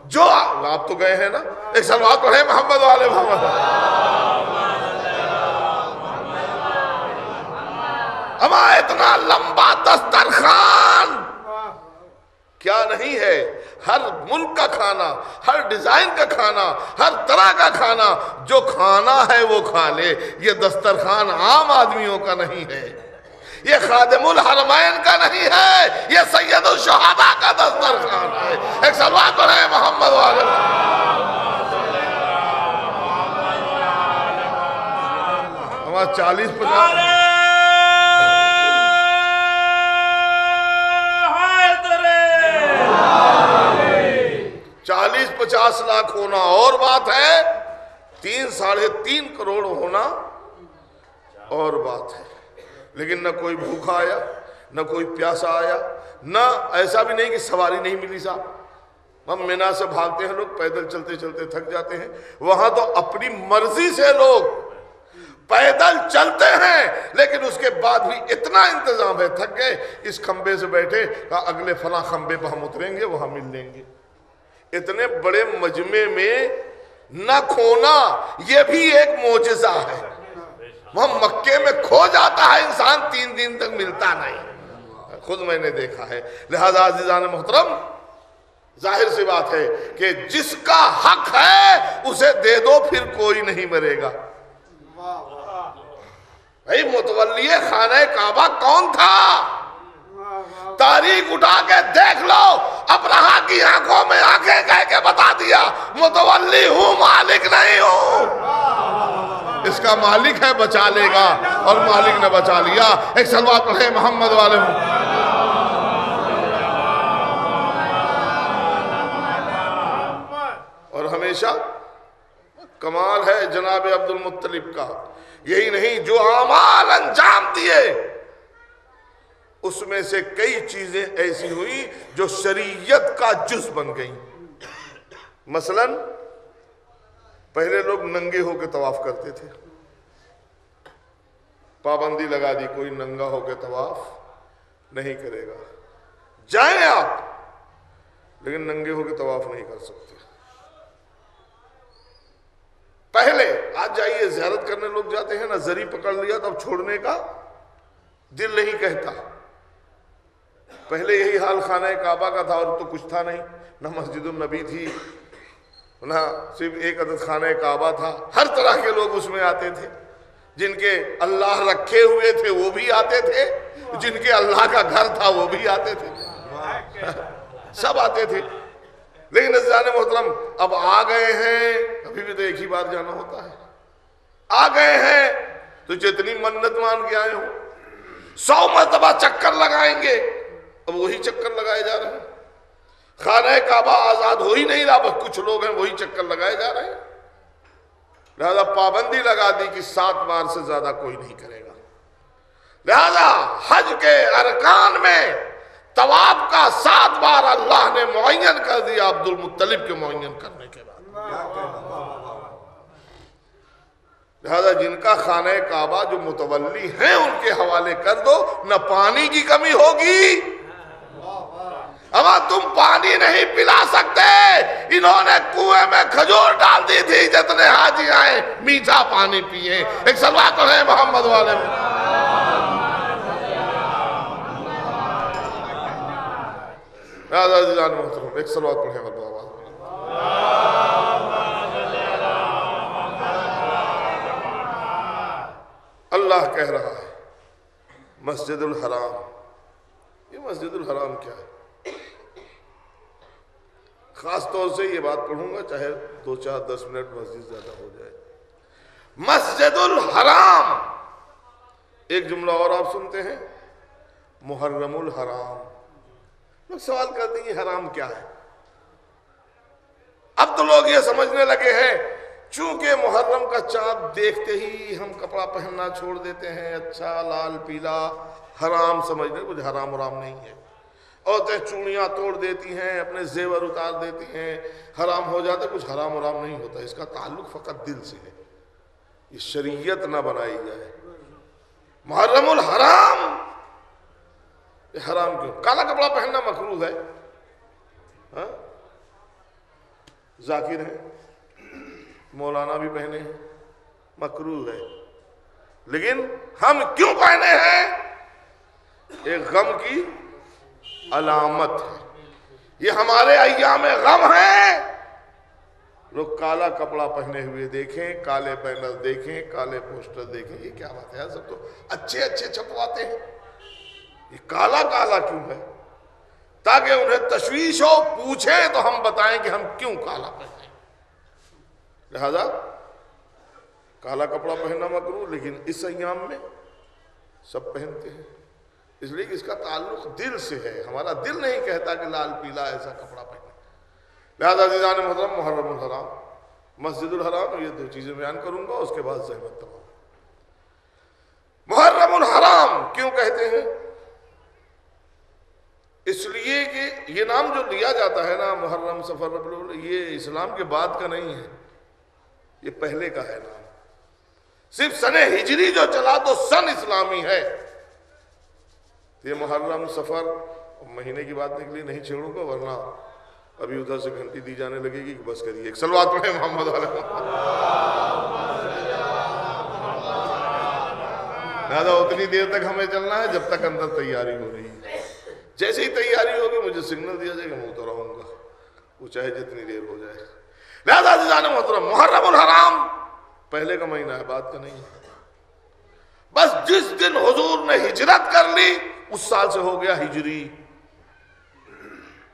جو آپ تو گئے ہیں نا، ایک صلوات پڑھیں محمد والے محمد۔ ہمارا اتنا لمبا دسترخوان کیا نہیں ہے؟ ہر ملک کا کھانا، ہر ڈیزائن کا کھانا، ہر طرح کا کھانا، جو کھانا ہے وہ کھا لے۔ یہ دسترخوان عام آدمیوں کا نہیں ہے، یہ خادم الحرمین کا نہیں ہے، یہ سید الشہداء کا دسترخوان ہے۔ ایک صلوات پڑھیں محمد والے۔ ہمارا 40-50 40-50 لاکھ ہونا اور بات ہے، 3-3.5 کروڑ ہونا اور بات ہے۔ لیکن نہ کوئی بھوکا آیا، نہ کوئی پیاسا آیا، نہ ایسا بھی نہیں کہ سواری نہیں ملی صاحب۔ ہم منی سے بھاگتے ہیں لوگ، پیدل چلتے چلتے تھک جاتے ہیں، وہاں تو اپنی مرضی سے لوگ پیدل چلتے ہیں، لیکن اس کے بعد بھی اتنا انتظام ہے، تھک گئے اس کھمبے سے بیٹھے، کہا اگلے فلاں کھمبے پہ ہم اتریں گے، وہاں مل لیں گے۔ اتنے بڑے مجمع میں نہ کھونا یہ بھی ایک معجزہ ہے۔ وہاں مکے میں کھو جاتا ہے انسان، 3 دن تک ملتا نہیں، خود میں نے دیکھا ہے۔ لہذا عزیزان محترم، ظاہر سی بات ہے کہ جس کا حق ہے اسے دے دو، پھر کوئی نہیں مرے گا۔ بھائی متولی خانہ کعبہ کون تھا؟ تاریخ اٹھا کے دیکھ لو، ابرہہ کی آنکھوں میں آنکھیں کہہ کے بتا دیا متولی ہوں، مالک نہیں ہوں۔ اس کا مالک ہے، بچا لے گا، اور مالک نے بچا لیا۔ ایک صلوات پڑھیں محمد والے۔ اور ہمیشہ کمال ہے جناب عبد المطلب کا، یہی نہیں جو اعمال انجام دیے اس میں سے کئی چیزیں ایسی ہوئی جو شریعت کا جز بن گئیں۔ مثلا پہلے لوگ ننگے ہو کے طواف کرتے تھے، پابندی لگا دی کوئی ننگا ہو کے طواف نہیں کرے گا، جائیں آپ لیکن ننگے ہو کے طواف نہیں کر سکتے۔ پہلے آج جائیے زیارت کرنے لوگ جاتے ہیں نا، زری پکڑ لیا تو اب چھوڑنے کا دل نہیں کہتا۔ پہلے یہی حال خانہ کعبہ کا تھا، اور تو کچھ تھا نہیں، نہ مسجد النبی تھی، نہ صرف ایک عدد خانہ کعبہ تھا۔ ہر طرح کے لوگ اس میں آتے تھے، جن کے اللہ رکھے ہوئے تھے وہ بھی آتے تھے، جن کے اللہ کا گھر تھا وہ بھی آتے تھے، سب آتے تھے۔ لیکن عزیزان محترم اب آ گئے ہیں، ابھی بھی تو ایک ہی بار جانا ہوتا ہے، آ گئے ہیں تو جتنی منت مان کے آئے ہوں 100 مرتبہ چکر لگائیں گے، اب وہی چکر لگائے جا رہے ہیں۔ خانہ کعبہ آزاد ہو ہی نہیں رہا، بس کچھ لوگ ہیں وہی چکر لگائے جا رہے ہیں۔ لہذا پابندی لگا دی کہ 7 بار سے زیادہ کوئی نہیں کرے گا۔ لہذا حج کے ارکان میں طواف کا 7 بار اللہ نے معین کر دیا عبد المطلب کے معین کرنے کے بعد۔ لہذا جن کا خانہ کعبہ جو متولی ہیں ان کے حوالے کر دو، نہ پانی کی کمی ہوگی۔ اب تم پانی نہیں پلا سکتے، انہوں نے کنویں میں کھجور ڈال دی تھی، جتنے حاجی آئے میٹھا پانی پیے۔ ایک صلوات ہے محمد والے میں۔ عزیزان محترم ایک صلوات پڑھیں اور بآواز اللہ کہہ رہا ہے مسجد الحرام۔ یہ مسجد الحرام کیا ہے؟ خاص طور سے یہ بات پڑھوں گا، چاہے 2 4 10 منٹ مسجد زیادہ ہو جائے۔ مسجد الحرام، ایک جملہ اور آپ سنتے ہیں محرم الحرام۔ لوگ سوال کرتے ہیں یہ حرام کیا ہے؟ اب تو لوگ یہ سمجھنے لگے ہیں چونکہ محرم کا چاند دیکھتے ہی ہم کپڑا پہننا چھوڑ دیتے ہیں، اچھا لال پیلا، حرام سمجھنے، کچھ حرام حرام نہیں ہے۔ عورتیں چوڑیاں توڑ دیتی ہیں، اپنے زیور اتار دیتی ہیں، حرام ہو جاتا ہے، کچھ حرام حرام نہیں ہوتا، اس کا تعلق فقط دل سے ہے۔ یہ شریعت نہ بنائی جائے۔ محرم الحرام، یہ حرام کیوں؟ کالا کپڑا پہننا مکروہ ہے، ہاں؟ ذاکر ہیں، مولانا بھی پہنے ہیں، مکروہ ہے، لیکن ہم کیوں پہنے ہیں؟ ایک غم کی علامت ہے، یہ ہمارے ایام غم ہیں۔ لوگ کالا کپڑا پہنے ہوئے دیکھیں، کالے بینر دیکھیں، کالے پوسٹر دیکھیں، یہ کیا بات ہے؟ سب تو اچھے اچھے چھپواتے ہیں، یہ کالا کالا کیوں ہے؟ تاکہ انہیں تشویش ہو، پوچھیں تو ہم بتائیں کہ ہم کیوں کالا پہنے۔ لہذا کالا کپڑا پہننا مکروہ، لیکن اس ایام میں سب پہنتے ہیں، اس لیے کہ اس کا تعلق دل سے ہے۔ ہمارا دل نہیں کہتا کہ لال پیلا ایسا کپڑا پہنے۔ لہذا عزیزان محترم، محرم الحرام، مسجد الحرام، یہ 2 چیزیں بیان کروں گا، اس کے بعد زحمت تمام۔ محرم الحرام کیوں کہتے ہیں؟ اس لیے کہ یہ نام جو لیا جاتا ہے نا، محرم، صفر، ربیع الاول، یہ اسلام کے بعد کا نہیں ہے، یہ پہلے کا ہے نام۔ صرف سن ہجری جو چلا تو سن اسلامی ہے۔ یہ محرم، صفر، مہینے کی بات نکلی، نہیں چھیڑوں گا ورنہ ابھی ادھر سے گھنٹی دی جانے لگے گی کہ بس کریے۔ ایک صلوات پڑھیں محمد علیہ۔ لہذا اتنی دیر تک ہمیں چلنا ہے جب تک اندر تیاری ہو رہی ہے۔ جیسے ہی تیاری ہوگی مجھے سگنل دیا جائے گا، میں اتر آؤں گا، وہ چاہے جتنی دیر ہو جائے۔ لہذا عزیزان محترم، محرم الحرام پہلے کا مہینہ ہے، بعد کا نہیں ہے۔ بس جس دن حضور نے ہجرت کر لی اس سال سے ہو گیا ہجری۔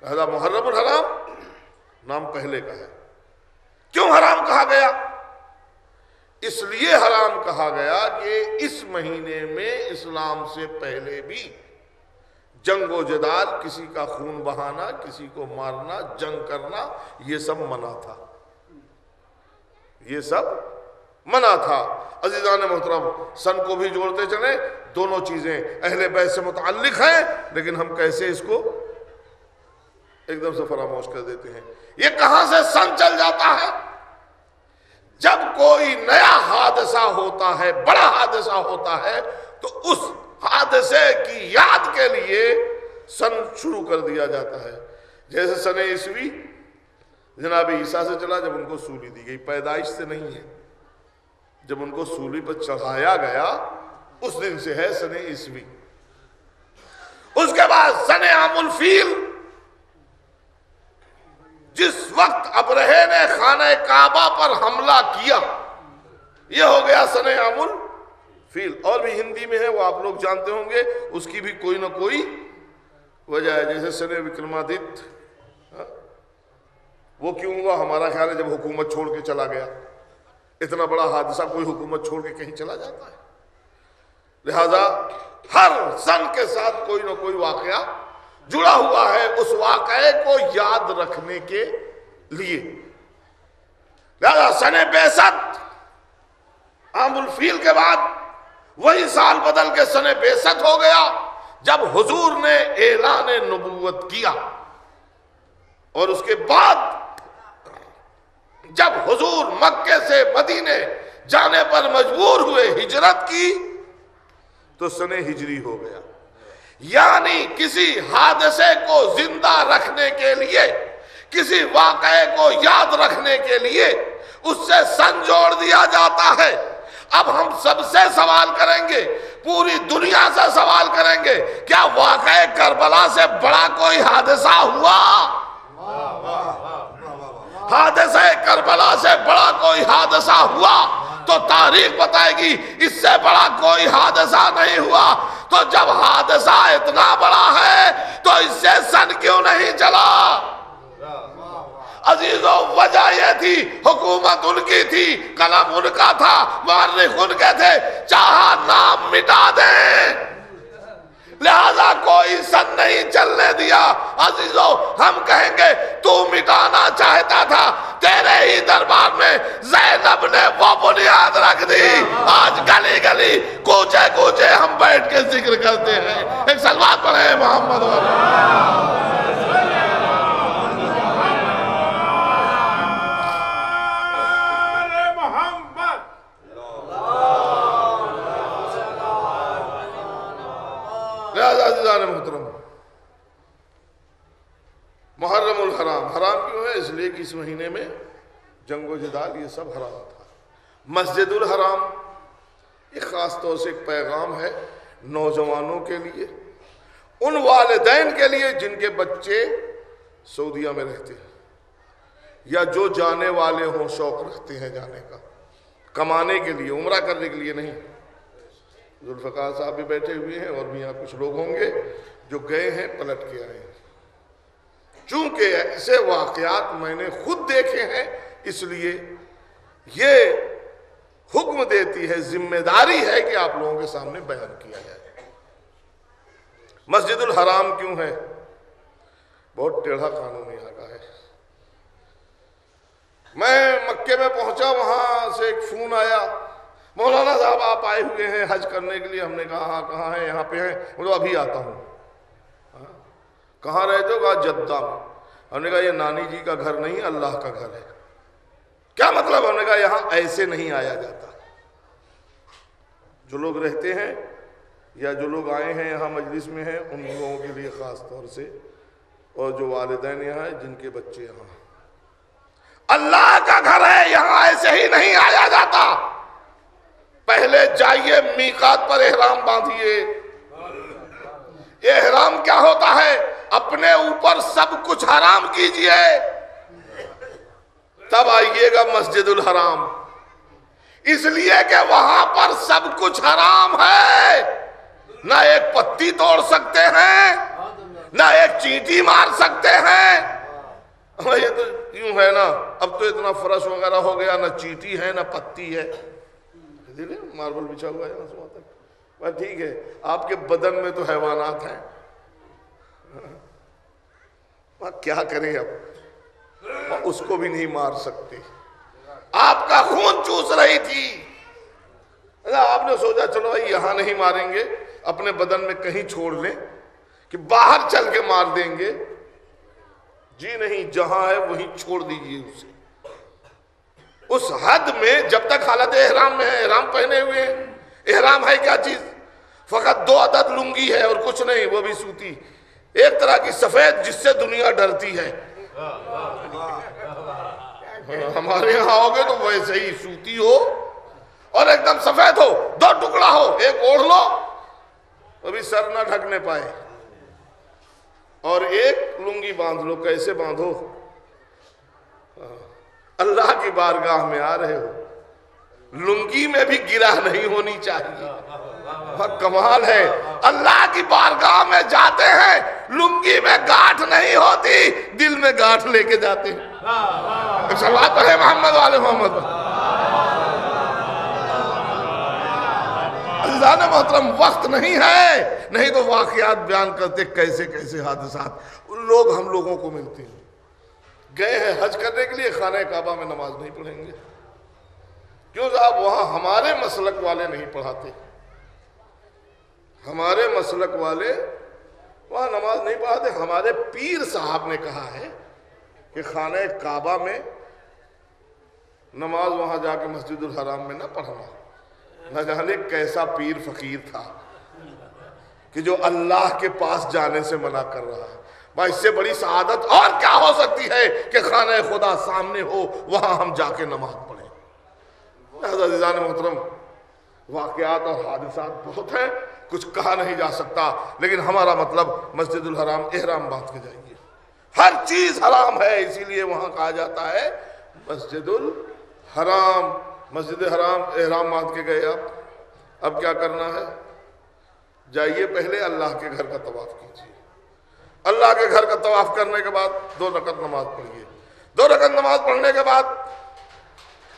لہذا محرم الحرام نام پہلے کا ہے۔ کیوں حرام کہا گیا؟ اس لیے حرام کہا گیا کہ اس مہینے میں اسلام سے پہلے بھی جنگ و جدال، کسی کا خون بہانا، کسی کو مارنا، جنگ کرنا، یہ سب منع تھا، یہ سب منع تھا۔ عزیزان محترم، سن کو بھی جوڑتے چلیں، دونوں چیزیں اہل بیت سے متعلق ہیں، لیکن ہم کیسے اس کو ایک دم سے فراموش کر دیتے ہیں۔ یہ کہاں سے سن چل جاتا ہے؟ جب کوئی نیا حادثہ ہوتا ہے، بڑا حادثہ ہوتا ہے، تو اس حادثے کی یاد کے لیے سن شروع کر دیا جاتا ہے۔ جیسے سن عیسوی جناب عیسیٰ سے چلا جب ان کو سولی دی گئی، پیدائش سے نہیں ہے، جب ان کو سولی پر چڑھایا گیا اس دن سے ہے سن عیسوی۔ اس کے بعد سن عام الفیل، جس وقت ابرہے نے خانہ کعبہ پر حملہ کیا، یہ ہو گیا سن عام الفیل۔ اور بھی ہندی میں ہے، وہ آپ لوگ جانتے ہوں گے، اس کی بھی کوئی نہ کوئی وجہ ہے۔ جیسے سن وکرمادت، وہ کیوں ہوا؟ ہمارا خیال ہے جب حکومت چھوڑ کے چلا گیا۔ اتنا بڑا حادثہ کوئی حکومت چھوڑ کے کہیں چلا جاتا ہے؟ لہذا ہر سن کے ساتھ کوئی نہ کوئی واقعہ جڑا ہوا ہے اس واقعے کو یاد رکھنے کے لیے۔ لہذا سن بعثت عام الفیل کے بعد وہی سال بدل کے سن بعثت ہو گیا جب حضور نے اعلان نبوت کیا، اور اس کے بعد جب حضور مکے سے مدینے جانے پر مجبور ہوئے، ہجرت کی، تو سن ہجری ہو گیا۔ یعنی کسی حادثے کو زندہ رکھنے کے لیے، کسی واقعے کو یاد رکھنے کے لیے اس سے سن جوڑ دیا جاتا ہے۔ اب ہم سب سے سوال کریں گے، پوری دنیا سے سوال کریں گے، کیا واقعہ کربلا سے بڑا کوئی حادثہ ہوا؟ حادثہ کربلا سے بڑا کوئی حادثہ ہوا تو تاریخ بتائے گی اس سے بڑا کوئی حادثہ نہیں ہوا۔ تو جب حادثہ اتنا بڑا ہے تو اس سے سن کیوں نہیں چلا؟ عزیزوں، وجہ یہ تھی، حکومت ان کی تھی، قلم ان کا تھا، مورخ ان کے تھے، چاہا نام مٹا دیں، لہذا کوئی سن نہیں چلنے دیا۔ عزیزوں، ہم کہیں گے تو مٹانا چاہتا تھا، تیرے ہی دربار میں زینب نے وہ بنیاد رکھ دی۔ آج گلی گلی کوچے کوچے ہم بیٹھ کے ذکر کرتے ہیں۔ ایک صلوات پڑھیں محمد والا۔ عزیزان محترم، محرم الحرام حرام کیوں ہے؟ اس لیے کہ اس مہینے میں جنگ و جدال یہ سب حرام تھا۔ مسجد الحرام ایک خاص طور سے ایک پیغام ہے نوجوانوں کے لیے، ان والدین کے لیے جن کے بچے سعودیہ میں رہتے ہیں یا جو جانے والے ہوں، شوق رکھتے ہیں جانے کا، کمانے کے لیے، عمرہ کرنے کے لیے نہیں۔ ذوالفقار صاحب بھی بیٹھے ہوئے ہیں اور بھی یہاں کچھ لوگ ہوں گے جو گئے ہیں، پلٹ کے آئے ہیں۔ چونکہ ایسے واقعات میں نے خود دیکھے ہیں، اس لیے یہ حکم دیتی ہے، ذمہ داری ہے کہ آپ لوگوں کے سامنے بیان کیا جائے۔ مسجد الحرام کیوں ہے؟ بہت ٹیڑھا قانون یہاں کا ہے۔ میں مکے میں پہنچا، وہاں سے ایک فون آیا، مولانا صاحب آپ آئے ہوئے ہیں حج کرنے کے لیے۔ ہم نے کہا ہاں، کہاں ہیں؟ یہاں پہ ہیں۔ بولو ابھی آتا ہوں۔ کہاں رہتے ہو؟ کہا جدہ میں۔ ہم نے کہا یہ نانی جی کا گھر نہیں، اللہ کا گھر ہے۔ کیا مطلب؟ ہم نے کہا یہاں ایسے نہیں آیا جاتا۔ جو لوگ رہتے ہیں یا جو لوگ آئے ہیں یہاں مجلس میں ہیں، ان لوگوں کے لیے خاص طور سے، اور جو والدین یہاں ہیں جن کے بچے یہاں، اللہ کا گھر ہے، یہاں ایسے ہی نہیں آیا جاتا۔ پہلے جائیے میقات پر احرام باندھیے۔ احرام کیا ہوتا ہے؟ اپنے اوپر سب کچھ حرام کیجئے، تب آئیے گا مسجد الحرام۔ اس لیے کہ وہاں پر سب کچھ حرام ہے، نہ ایک پتی توڑ سکتے ہیں، نہ ایک چینٹی مار سکتے ہیں۔ یہ تو یوں ہے نا، اب تو اتنا فرش وغیرہ ہو گیا، نہ چینٹی ہے نہ پتی ہے، ماربل بچھا ہوا ہے یہاں سے وہاں تک۔ بس ٹھیک ہے، آپ کے بدن میں تو حیوانات ہیں، کیا کریں اب، اس کو بھی نہیں مار سکتے۔ آپ کا خون چوس رہی تھی، آپ نے سوچا چلو بھائی یہاں نہیں ماریں گے، اپنے بدن میں کہیں چھوڑ لیں کہ باہر چل کے مار دیں گے۔ جی نہیں، جہاں ہے وہیں چھوڑ دیجئے اسے۔ اس حد میں جب تک حالت احرام میں ہے، احرام پہنے ہوئے ہیں۔ احرام ہے کیا چیز؟ فقط 2 عدد لنگی ہے اور کچھ نہیں، وہ بھی سوتی، ایک طرح کی سفید جس سے دنیا ڈرتی ہے۔ ہمارے یہاں ہوگے تو ویسے ہی سوتی ہو اور ایک دم سفید ہو، 2 ٹکڑا ہو، ایک اوڑھ لو ابھی سر نہ ڈھکنے پائے، اور ایک لنگی باندھ لو۔ کیسے باندھو؟ اللہ کی بارگاہ میں آ رہے ہو، لنگی میں بھی گرہ نہیں ہونی چاہیے۔ کمال ہے، اللہ کی بارگاہ میں جاتے ہیں، لنگی میں گاٹھ نہیں ہوتی، دل میں گاٹھ لے کے جاتے ہیں۔ صلوات پڑھیں محمد والے محمد۔ عزیزان محترم، وقت نہیں ہے، نہیں تو واقعات بیان کرتے کیسے کیسے حادثات لوگ ہم لوگوں کو ملتے ہیں۔ گئے ہیں حج کرنے کے لیے، خانہ کعبہ میں نماز نہیں پڑھیں گے، کیوں صاحب؟ وہاں ہمارے مسلک والے نہیں پڑھاتے، ہمارے مسلک والے وہاں نماز نہیں پڑھاتے. ہمارے پیر صاحب نے کہا ہے کہ خانہ کعبہ میں نماز وہاں جا کے مسجد الحرام میں نہ پڑھنا. نہ جانے کیسا پیر فقیر تھا کہ جو اللہ کے پاس جانے سے منع کر رہا ہے. بھائی اس سے بڑی سعادت اور کیا ہو سکتی ہے کہ خانہ خدا سامنے ہو, وہاں ہم جا کے نماز پڑھیں. عزیزان محترم, واقعات اور حادثات بہت ہیں, کچھ کہا نہیں جا سکتا, لیکن ہمارا مطلب مسجد الحرام احرام باندھ کے جائیے. ہر چیز حرام ہے, اسی لیے وہاں کہا جاتا ہے مسجد الحرام. مسجد حرام احرام باندھ کے گئے آپ, اب کیا کرنا ہے؟ جائیے پہلے اللہ کے گھر کا طواف کیجیے. اللہ کے گھر کا طواف کرنے کے بعد 2 رکعت نماز پڑھیے. 2 رکعت نماز پڑھنے کے بعد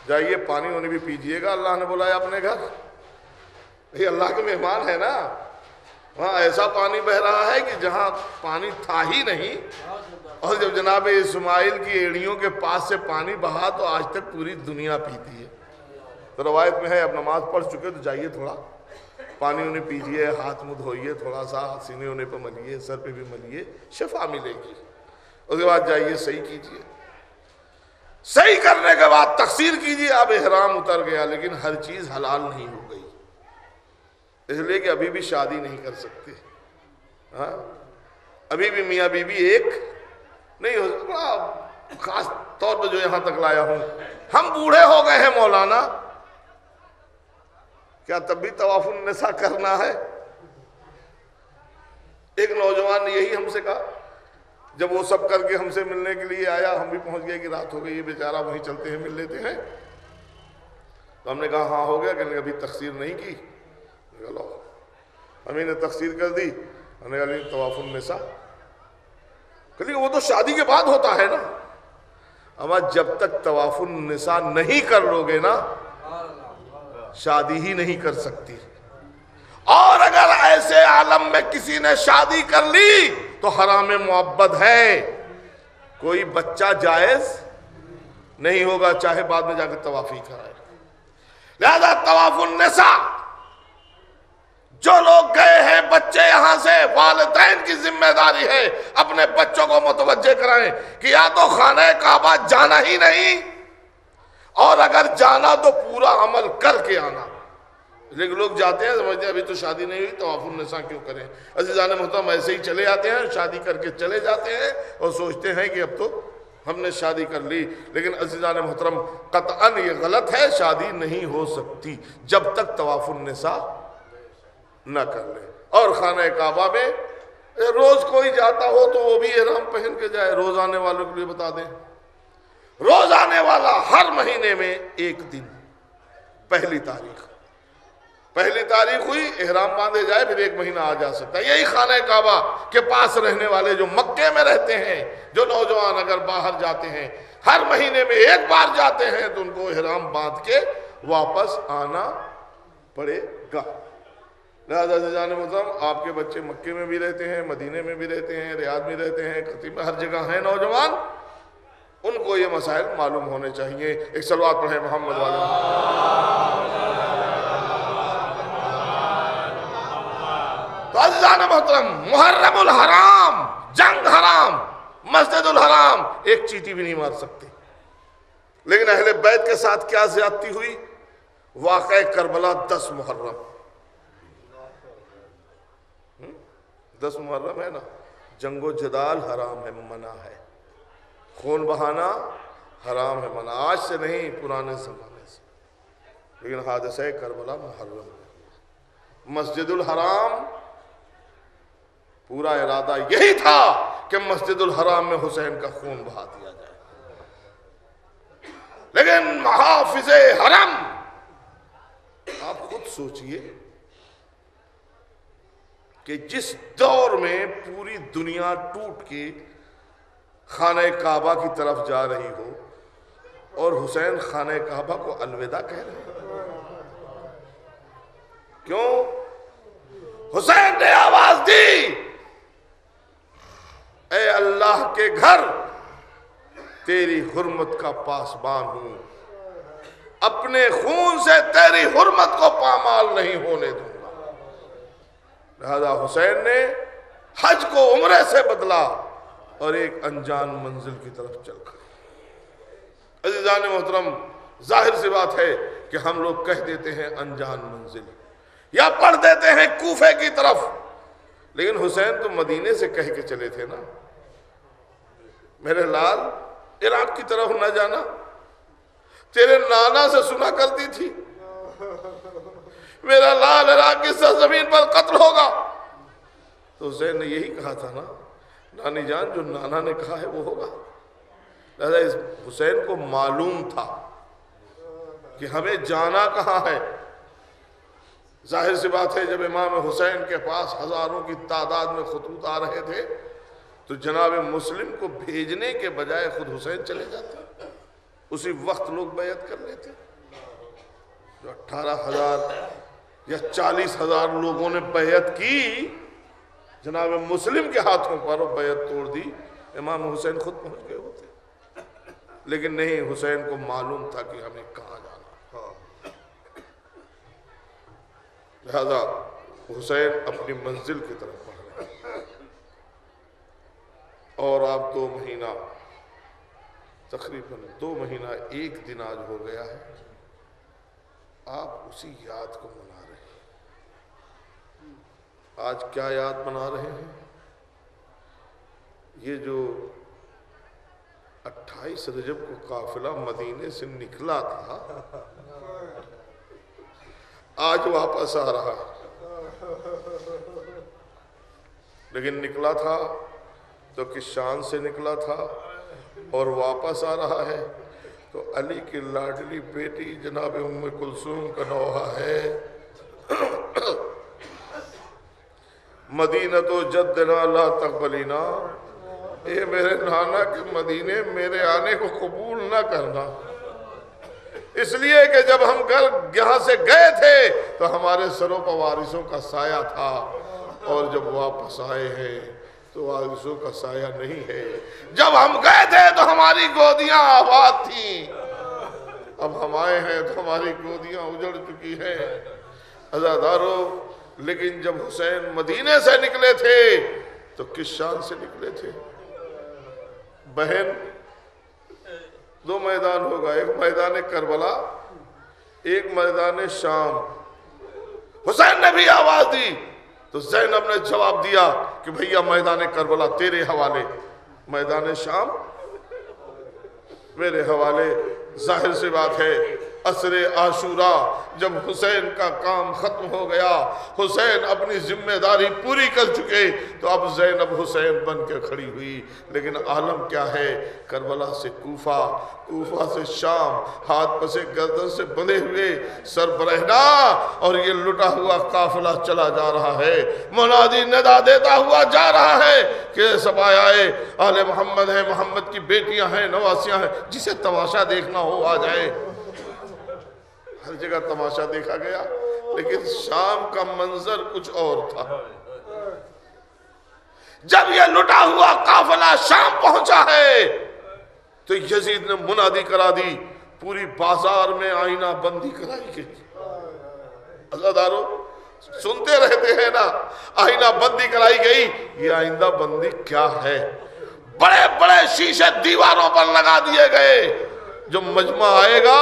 جائیے پانی وانی بھی پیجیے گا. اللہ نے بولا ہے اپنے گھر, یہ اللہ کے مہمان ہے نا. وہاں ایسا پانی بہ رہا ہے کہ جہاں پانی تھا ہی نہیں, اور جب جناب اسماعیل کی ایڑیوں کے پاس سے پانی بہا تو آج تک پوری دنیا پیتی ہے. تو روایت میں ہے اب نماز پڑھ چکے تو جائیے تھوڑا پانی انہیں پیجیے, ہاتھ منہ دھوئیے, تھوڑا سا سینے انہیں پہ ملیے, سر پہ بھی ملیے, شفا ملے گی. اس کے بعد جائیے صحیح کیجیے. صحیح کرنے کے بعد تقصیر کیجیے. اب احرام اتر گیا لیکن ہر چیز حلال نہیں ہو گئی, اس لیے کہ ابھی بھی شادی نہیں کر سکتے. ہاں ابھی بھی میاں بیوی ایک نہیں ہو سکتا. خاص طور پہ جو یہاں تک لایا ہوں, ہم بوڑھے ہو گئے ہیں مولانا, کیا تب بھی طواف النساء کرنا ہے؟ ایک نوجوان نے یہی ہم سے کہا, جب وہ سب کر کے ہم سے ملنے کے لیے آیا, ہم بھی پہنچ گئے کہ رات ہو گئی, یہ بیچارہ وہیں چلتے ہیں مل لیتے ہیں. تو ہم نے کہا ہاں ہو گیا, کہ ابھی تقصیر نہیں کی. لو ہمیں نے تقصیر کر دی. ہم نے کہا طواف النساء, کہ وہ تو شادی کے بعد ہوتا ہے نا. اما جب تک طواف النساء نہیں کر لو گے نا, شادی ہی نہیں کر سکتی. اور اگر ایسے عالم میں کسی نے شادی کر لی تو حرام معبد ہے, کوئی بچہ جائز نہیں ہوگا, چاہے بعد میں جا کے طواف ہی کرائے. لہذا طواف النساء جو لوگ گئے ہیں بچے یہاں سے, والدین کی ذمہ داری ہے اپنے بچوں کو متوجہ کرائیں کہ یا تو خانہ کعبہ جانا ہی نہیں, اور اگر جانا تو پورا عمل کر کے آنا. لیکن لوگ جاتے ہیں سمجھتے ہیں ابھی تو شادی نہیں ہوئی, طواف النساء کیوں کریں. عزیزان محترم ایسے ہی چلے آتے ہیں, شادی کر کے چلے جاتے ہیں اور سوچتے ہیں کہ اب تو ہم نے شادی کر لی. لیکن عزیزان محترم قطعاً یہ غلط ہے, شادی نہیں ہو سکتی جب تک طواف النساء نہ کر لے. اور خانہ کعبہ میں روز کوئی جاتا ہو تو وہ بھی احرام پہن کے جائے. روز آنے والوں کے لیے بتا دیں, روز آنے والا ہر مہینے میں ایک دن, پہلی تاریخ ہوئی احرام باندھے جائے, پھر 1 مہینہ آ جا سکتا ہے. یہی خانہ کعبہ کے پاس رہنے والے جو مکے میں رہتے ہیں, جو نوجوان اگر باہر جاتے ہیں ہر مہینے میں 1 بار جاتے ہیں تو ان کو احرام باندھ کے واپس آنا پڑے گا. لہذا عزیزان محترم آپ کے بچے مکے میں بھی رہتے ہیں, مدینے میں بھی رہتے ہیں, ریاض میں رہتے ہیں, خطیب میں ہر جگہ ہیں نوجوان, ان کو یہ مسائل معلوم ہونے چاہیے. ایک صلوات پڑھیں محمد والے. تو عزیزان محترم محرم الحرام, جنگ حرام, مسجد الحرام ایک چیٹی بھی نہیں مار سکتے. لیکن اہل بیت کے ساتھ کیا زیادتی ہوئی؟ واقعہ کربلا 10 محرم 10 محرم ہے نا, جنگ و جدال حرام ہے, منع ہے. خون بہانا حرام ہے, منع. آج سے نہیں, پرانے زمانے سے. لیکن حادثہ کربلا محرم ہے. مسجد الحرام پورا ارادہ یہی تھا کہ مسجد الحرام میں حسین کا خون بہا دیا جائے. لیکن محافظ حرم, آپ خود سوچئے کہ جس دور میں پوری دنیا ٹوٹ کے خانہ کعبہ کی طرف جا رہی ہو, اور حسین خانہ کعبہ کو الوداع کہہ رہے ہیں. کیوں؟ حسین نے آواز دی, اے اللہ کے گھر, تیری حرمت کا پاسبان ہوں, اپنے خون سے تیری حرمت کو پامال نہیں ہونے دوں گا. لہذا حسین نے حج کو عمرے سے بدلا اور ایک انجان منزل کی طرف چل کر. عزیزان محترم، ظاہر سی بات ہے کہ ہم لوگ کہہ دیتے ہیں انجان منزل یا پڑھ دیتے ہیں کوفے کی طرف، لیکن حسین تو مدینے سے کہہ کے چلے تھے نا، میرے لال عراق کی طرف نہ جانا، تیرے نانا سے سنا کرتی تھی میرا لال عراق کی سرزمین پر قتل ہوگا. تو حسین نے یہی کہا تھا نا، نانی جان جو نانا نے کہا ہے وہ ہوگا. لہذا اس حسین کو معلوم تھا کہ ہمیں جانا کہاں ہے. ظاہر سی بات ہے جب امام حسین کے پاس ہزاروں کی تعداد میں خطوط آ رہے تھے تو جناب مسلم کو بھیجنے کے بجائے خود حسین چلے جاتے، اسی وقت لوگ بیعت کر لیتے. جو 18,000 یا 40,000 لوگوں نے بیعت کی، جناب مسلم کے ہاتھوں پر وہ بیعت توڑ دی، امام حسین خود پہنچ گئے ہوتے. لیکن نہیں، حسین کو معلوم تھا کہ ہمیں کہاں جانا. لہذا حسین اپنی منزل کی طرف بڑھ رہے اور آپ 2 مہینہ، تقریباً 2 مہینہ 1 دن آج ہو گیا ہے، آپ اسی یاد کو منا رہے ہیں. آج کیا یاد منا رہے ہیں؟ یہ جو 28 رجب کو قافلہ مدینے سے نکلا تھا، آج واپس آ رہا ہے. لیکن نکلا تھا تو کس شان سے نکلا تھا اور واپس آ رہا ہے تو علی کی لاڈلی بیٹی جناب ام کلثوم کا نوحہ ہے. مدینہ تو جدنا لا تقبلینا، اے میرے نانا کے مدینے میرے آنے کو قبول نہ کرنا. اس لیے کہ جب ہم یہاں سے گئے تھے تو ہمارے سروں پر وارثوں کا سایہ تھا، اور جب واپس آئے ہیں تو وارثوں کا سایہ نہیں ہے. جب ہم گئے تھے تو ہماری گودیاں آباد تھیں، اب ہم آئے ہیں تو ہماری گودیاں اجڑ چکی ہیں. عزادارو، لیکن جب حسین مدینے سے نکلے تھے تو کس شان سے نکلے تھے؟ بہن، 2 میدان ہوگا، ایک میدان کربلا، ایک میدان شام. حسین نے بھی آواز دی تو زینب نے جواب دیا کہ بھیا میدان کربلا تیرے حوالے، میدان شام میرے حوالے. ظاہر سی بات ہے عصر عاشوراء جب حسین کا کام ختم ہو گیا، حسین اپنی ذمہ داری پوری کر چکے، تو اب زینب حسین بن کے کھڑی ہوئی. لیکن عالم کیا ہے؟ کربلا سے کوفہ، کوفہ سے شام، ہاتھ پسے گردن سے بندھے ہوئے سر برہنہ، اور یہ لٹا ہوا قافلہ چلا جا رہا ہے. منادی ندا دیتا ہوا جا رہا ہے کہ سب آئے، آل محمد ہیں، محمد کی بیٹیاں ہیں، نواسیاں ہیں، جسے تماشا دیکھنا ہو آ جائے. ہر جگہ تماشا دیکھا گیا، لیکن شام کا منظر کچھ اور تھا. جب یہ لٹا ہوا قافلہ شام پہنچا ہے تو یزید نے منادی کرا دی، پوری بازار میں آئینہ بندی کرائی گئی. عزادارو سنتے رہتے ہیں نا، آئینہ بندی کرائی گئی. یہ آئینہ بندی کیا ہے؟ بڑے بڑے شیشے دیواروں پر لگا دیے گئے. جو مجمع آئے گا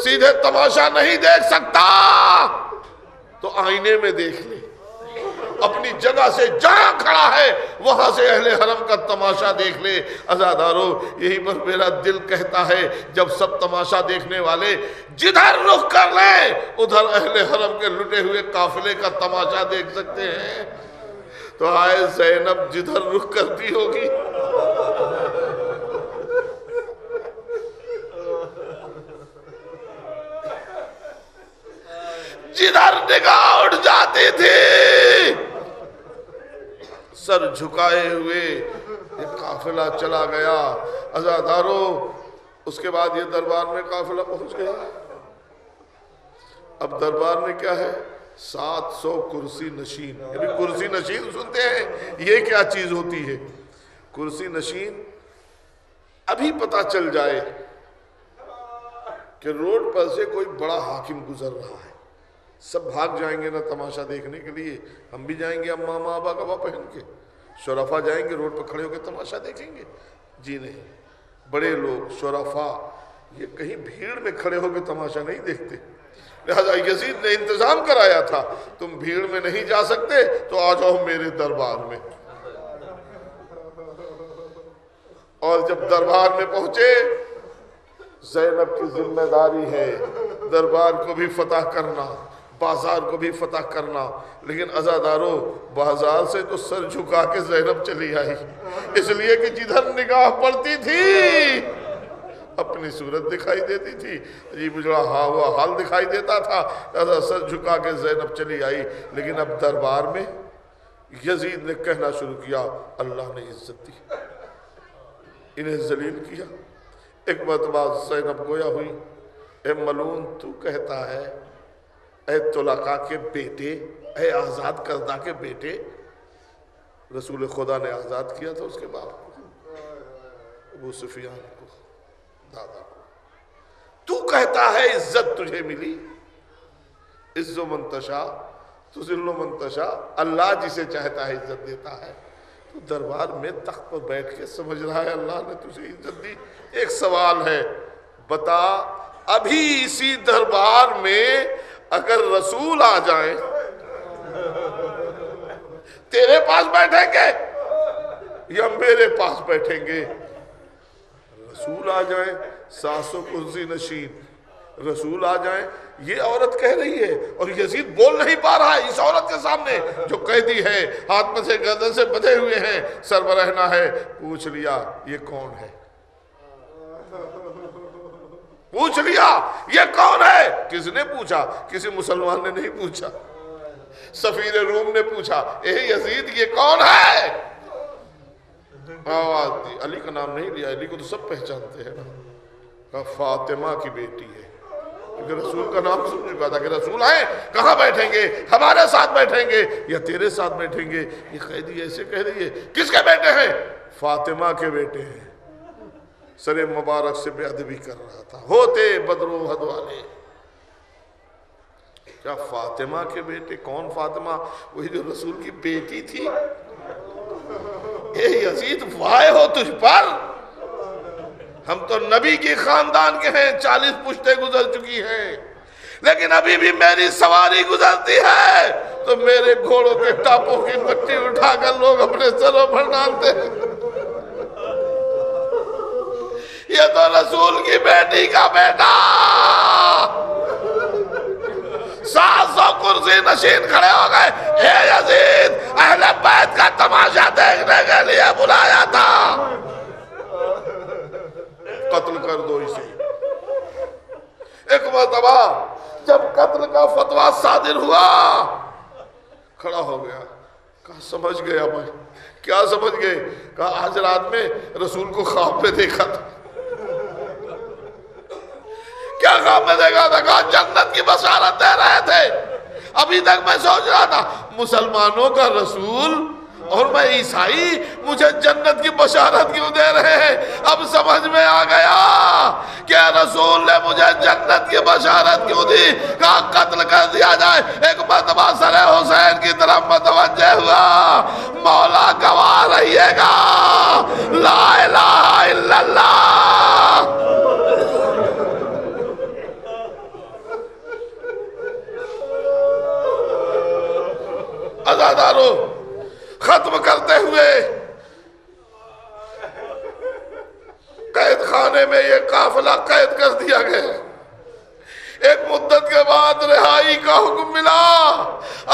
سیدھے تماشا نہیں دیکھ سکتا، تو آئینے میں دیکھ لے. اپنی جگہ سے جہاں کھڑا ہے وہاں سے اہل حرم کا تماشا دیکھ لے. عزادارو، یہی پر میرا دل کہتا ہے جب سب تماشا دیکھنے والے جدھر رخ کر لیں ادھر اہل حرم کے لٹے ہوئے قافلے کا تماشا دیکھ سکتے ہیں. تو آئے زینب جدھر رخ کرتی ہوگی، جدھر نگاہ اٹھ جاتی تھی، سر جھکائے ہوئے یہ قافلہ چلا گیا. عزادارو، اس کے بعد یہ دربار میں قافلہ پہنچ گیا. اب دربار میں کیا ہے؟ 700 کرسی نشین. یعنی کرسی نشین سنتے ہیں، یہ کیا چیز ہوتی ہے؟ کرسی نشین. ابھی پتہ چل جائے کہ روڈ پر سے کوئی بڑا حاکم گزر رہا ہے سب بھاگ جائیں گے نا تماشا دیکھنے کے لیے، ہم بھی جائیں گے اماں آبا کبا پہن کے، شرفا جائیں گے روڈ پہ کھڑے ہو کے تماشا دیکھیں گے؟ جی نہیں، بڑے لوگ شرفا یہ کہیں بھیڑ میں کھڑے ہو کے تماشا نہیں دیکھتے، لہذا یزید نے انتظام کرایا تھا، تم بھیڑ میں نہیں جا سکتے تو آ جاؤ میرے دربار میں۔ اور جب دربار میں پہنچے، زینب کی ذمہ داری ہے دربار کو بھی فتح کرنا، بازار کو بھی فتح کرنا، لیکن عزادارو بازار سے تو سر جھکا کے زینب چلی آئی، اس لیے کہ جدھر نگاہ پڑتی تھی اپنی صورت دکھائی دیتی تھی، عجیب اجڑا ہوا حال دکھائی دیتا تھا، لہذا سر جھکا کے زینب چلی آئی۔ لیکن اب دربار میں یزید نے کہنا شروع کیا، اللہ نے عزت دی، انہیں ذلیل کیا۔ ایک مرتبہ زینب گویا ہوئی، اے ملعون تو کہتا ہے، اے طلقاء کے بیٹے، اے آزاد کردہ کے بیٹے، رسول خدا نے آزاد کیا تھا اس کے باپ کو، ابو سفیان کو، دادا کو، تو کہتا ہے عزت تجھے ملی، عز و منتشا تو ذل و منتشا، اللہ جسے چاہتا ہے عزت دیتا ہے، تو دربار میں تخت پر بیٹھ کے سمجھ رہا ہے اللہ نے تجھے عزت دی۔ ایک سوال ہے، بتا ابھی اسی دربار میں اگر رسول آ جائیں تیرے پاس بیٹھیں گے یا میرے پاس بیٹھیں گے؟ رسول آ جائیں، ساس و کرسی نشین رسول آ جائیں، یہ عورت کہہ رہی ہے، اور یزید بول نہیں پا رہا ہے اس عورت کے سامنے جو قیدی ہے، ہاتھ میں سے گردن سے بندھے ہوئے ہیں، سر برہنہ ہے۔ پوچھ لیا یہ کون ہے، پوچھ لیا یہ کون ہے؟ کس نے پوچھا؟ کسی مسلمان نے نہیں پوچھا، سفیر روم نے پوچھا، اے یزید یہ کون ہے؟ آواز دی، علی کا نام نہیں لیا، علی کو تو سب پہچانتے ہیں نا، کہا فاطمہ کی بیٹی ہے، کیونکہ رسول کا نام سن نہیں پاتا کہ رسول آئے کہاں بیٹھیں گے، ہمارے ساتھ بیٹھیں گے یا تیرے ساتھ بیٹھیں گے؟ یہ قیدی ایسے کہہ رہی ہے، کس کے بیٹے ہیں؟ فاطمہ کے بیٹے ہیں۔ سر مبارک سے بے ادبی کر رہا تھا، ہوتے بدر و احد والے، کیا فاطمہ کے بیٹے؟ کون فاطمہ؟ وہی جو رسول کی بیٹی تھی۔ اے یزید وائے ہو تجھ پر، ہم تو نبی کی خاندان کے ہیں، 40 پشتیں گزر چکی ہیں، لیکن ابھی بھی میری سواری گزرتی ہے تو میرے گھوڑوں کے ٹاپوں کی مٹی اٹھا کر لوگ اپنے سروں پر ڈالتے ہیں۔ یہ تو رسول کی بیٹی کا بیٹا، 700 کرسی نشین کھڑے ہو گئے، اے یزید اہل بیت کا تماشا دیکھنے کے لیے بلایا تھا، قتل کر دو اسے۔ ایک مرتبہ جب قتل کا فتویٰ صادر ہوا، کھڑا ہو گیا، کہا سمجھ گیا میں، کیا سمجھ گئے؟ کہا آج رات میں رسول کو خواب میں دیکھا تھا۔ کیا خواب میں دیکھا تھا؟ کہا جنت کی بشارت دے رہے تھے، ابھی تک میں سوچ رہا تھا مسلمانوں کا رسول اور میں عیسائی، مجھے جنت کی بشارت کیوں دے رہے ہیں؟ اب سمجھ میں آ گیا کہ رسول نے مجھے جنت کی بشارت کیوں دی۔ کہا قتل کر دیا جائے۔ ایک مرتبہ سر حسین کی طرف متوجہ ہوا، مولا گواہ رہیے گا، لا الہ الا اللہ۔ عزادارو ختم کرتے ہوئے قید خانے میں یہ قافلہ قید کر دیا گیا۔ ایک مدت کے بعد رہائی کا حکم ملا۔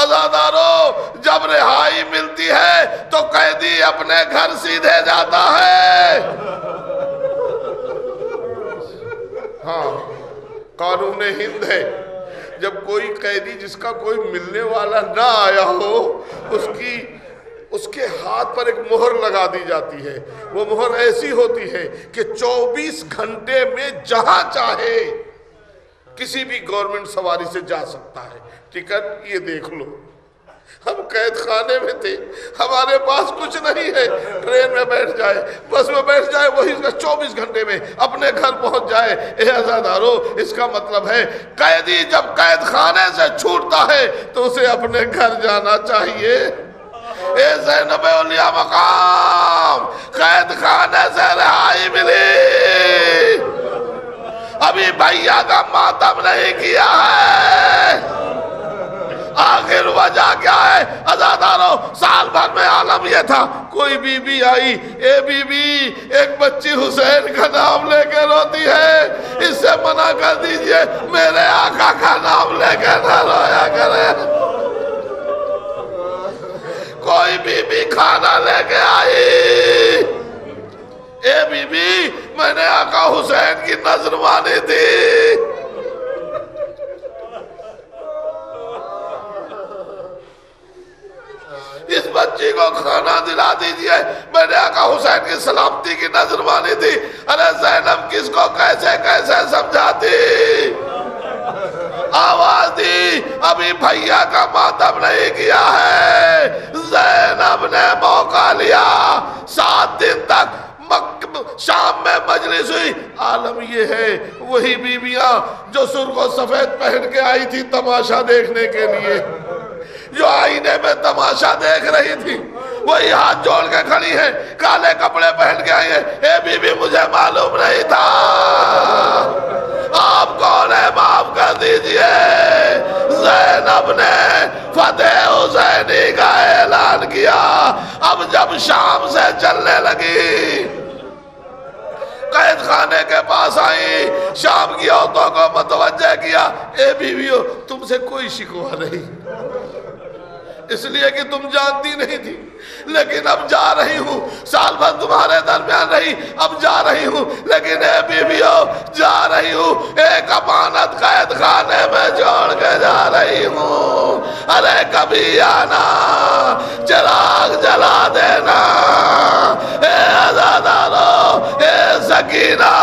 عزادارو جب رہائی ملتی ہے تو قیدی اپنے گھر سیدھے جاتا ہے۔ ہاں قانون ہند ہے، جب کوئی قیدی جس کا کوئی ملنے والا نہ آیا ہو، اس کے ہاتھ پر ایک مہر لگا دی جاتی ہے۔ وہ مہر ایسی ہوتی ہے کہ 24 گھنٹے میں جہاں چاہے کسی بھی گورنمنٹ سواری سے جا سکتا ہے۔ ٹکٹ یہ دیکھ لو، ہم قید خانے میں تھے، ہمارے پاس کچھ نہیں ہے، ٹرین میں بیٹھ جائے، بس میں بیٹھ جائے، وہی 24 گھنٹے میں اپنے گھر پہنچ جائے۔ اے عزادارو، اس کا مطلب ہے قیدی جب قید خانے سے چھوٹتا ہے تو اسے اپنے گھر جانا چاہیے۔ اے زینب اولیاء مقام، قید خانے سے رہائی ملی، ابھی بھیا کا ماتم نہیں کیا ہے۔ آخر وجہ کیا ہے عزادارو؟ سال بھر میں عالم یہ تھا، کوئی بی بی آئی، اے بی بی ایک بچی حسین کا نام لے کے روتی ہے، اس سے منع کر دیجئے، میرے آقا کا نام لے کے نہ رویا کرے۔ کوئی بی بی کھانا لے کے آئی، اے بی بی میں نے آقا حسین کی نظر مانی تھی، اس بچی کو کھانا دلا دیجئے، میں نے آقا حسین کی سلامتی کی نظر مانی تھی۔ ارے زینب کس کو کیسے کیسے سمجھاتی، آواز دی، ابھی بھیا کا ماتم نہیں کیا ہے۔ زینب نے موقع لیا، 7 دن تک شام میں مجلس ہوئی۔ عالم یہ ہے وہی بیویاں جو سرخ و سفید پہن کے آئی تھی تماشا دیکھنے کے لیے، جو آئینے میں تماشا دیکھ رہی تھی، وہی ہاتھ جوڑ کے کھڑی ہیں، کالے کپڑے پہن کے آئی ہیں۔ اے بی بی مجھے معلوم نہیں تھا، آپ کون ہے معاف کر دیجئے۔ زینب نے فتح حسینی کا اعلان کیا۔ اب جب شام سے چلنے لگی، قید خانے کے پاس آئی، شام کی عورتوں کو متوجہ کیا، اے بیویو تم سے کوئی شکوہ نہیں، اس لیے کہ تم جانتی نہیں تھی، لیکن اب جا رہی ہوں، سال بھر تمہارے درمیان رہی، اب جا رہی ہوں، لیکن اے بیویو جا رہی ہوں، ایک امانت قید خانے میں چھوڑ کے جا رہی ہوں۔ ارے کبھی آنا، چراغ جلا دینا، اے عزادارو، اے سکینہ،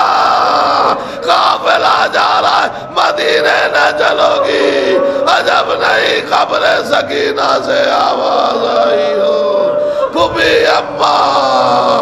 قافلہ جا رہا ہے، مدینے نہ چلو گی، عجب نہیں قبر سکینہ سے آواز آئی ہو، پھوپھی اماں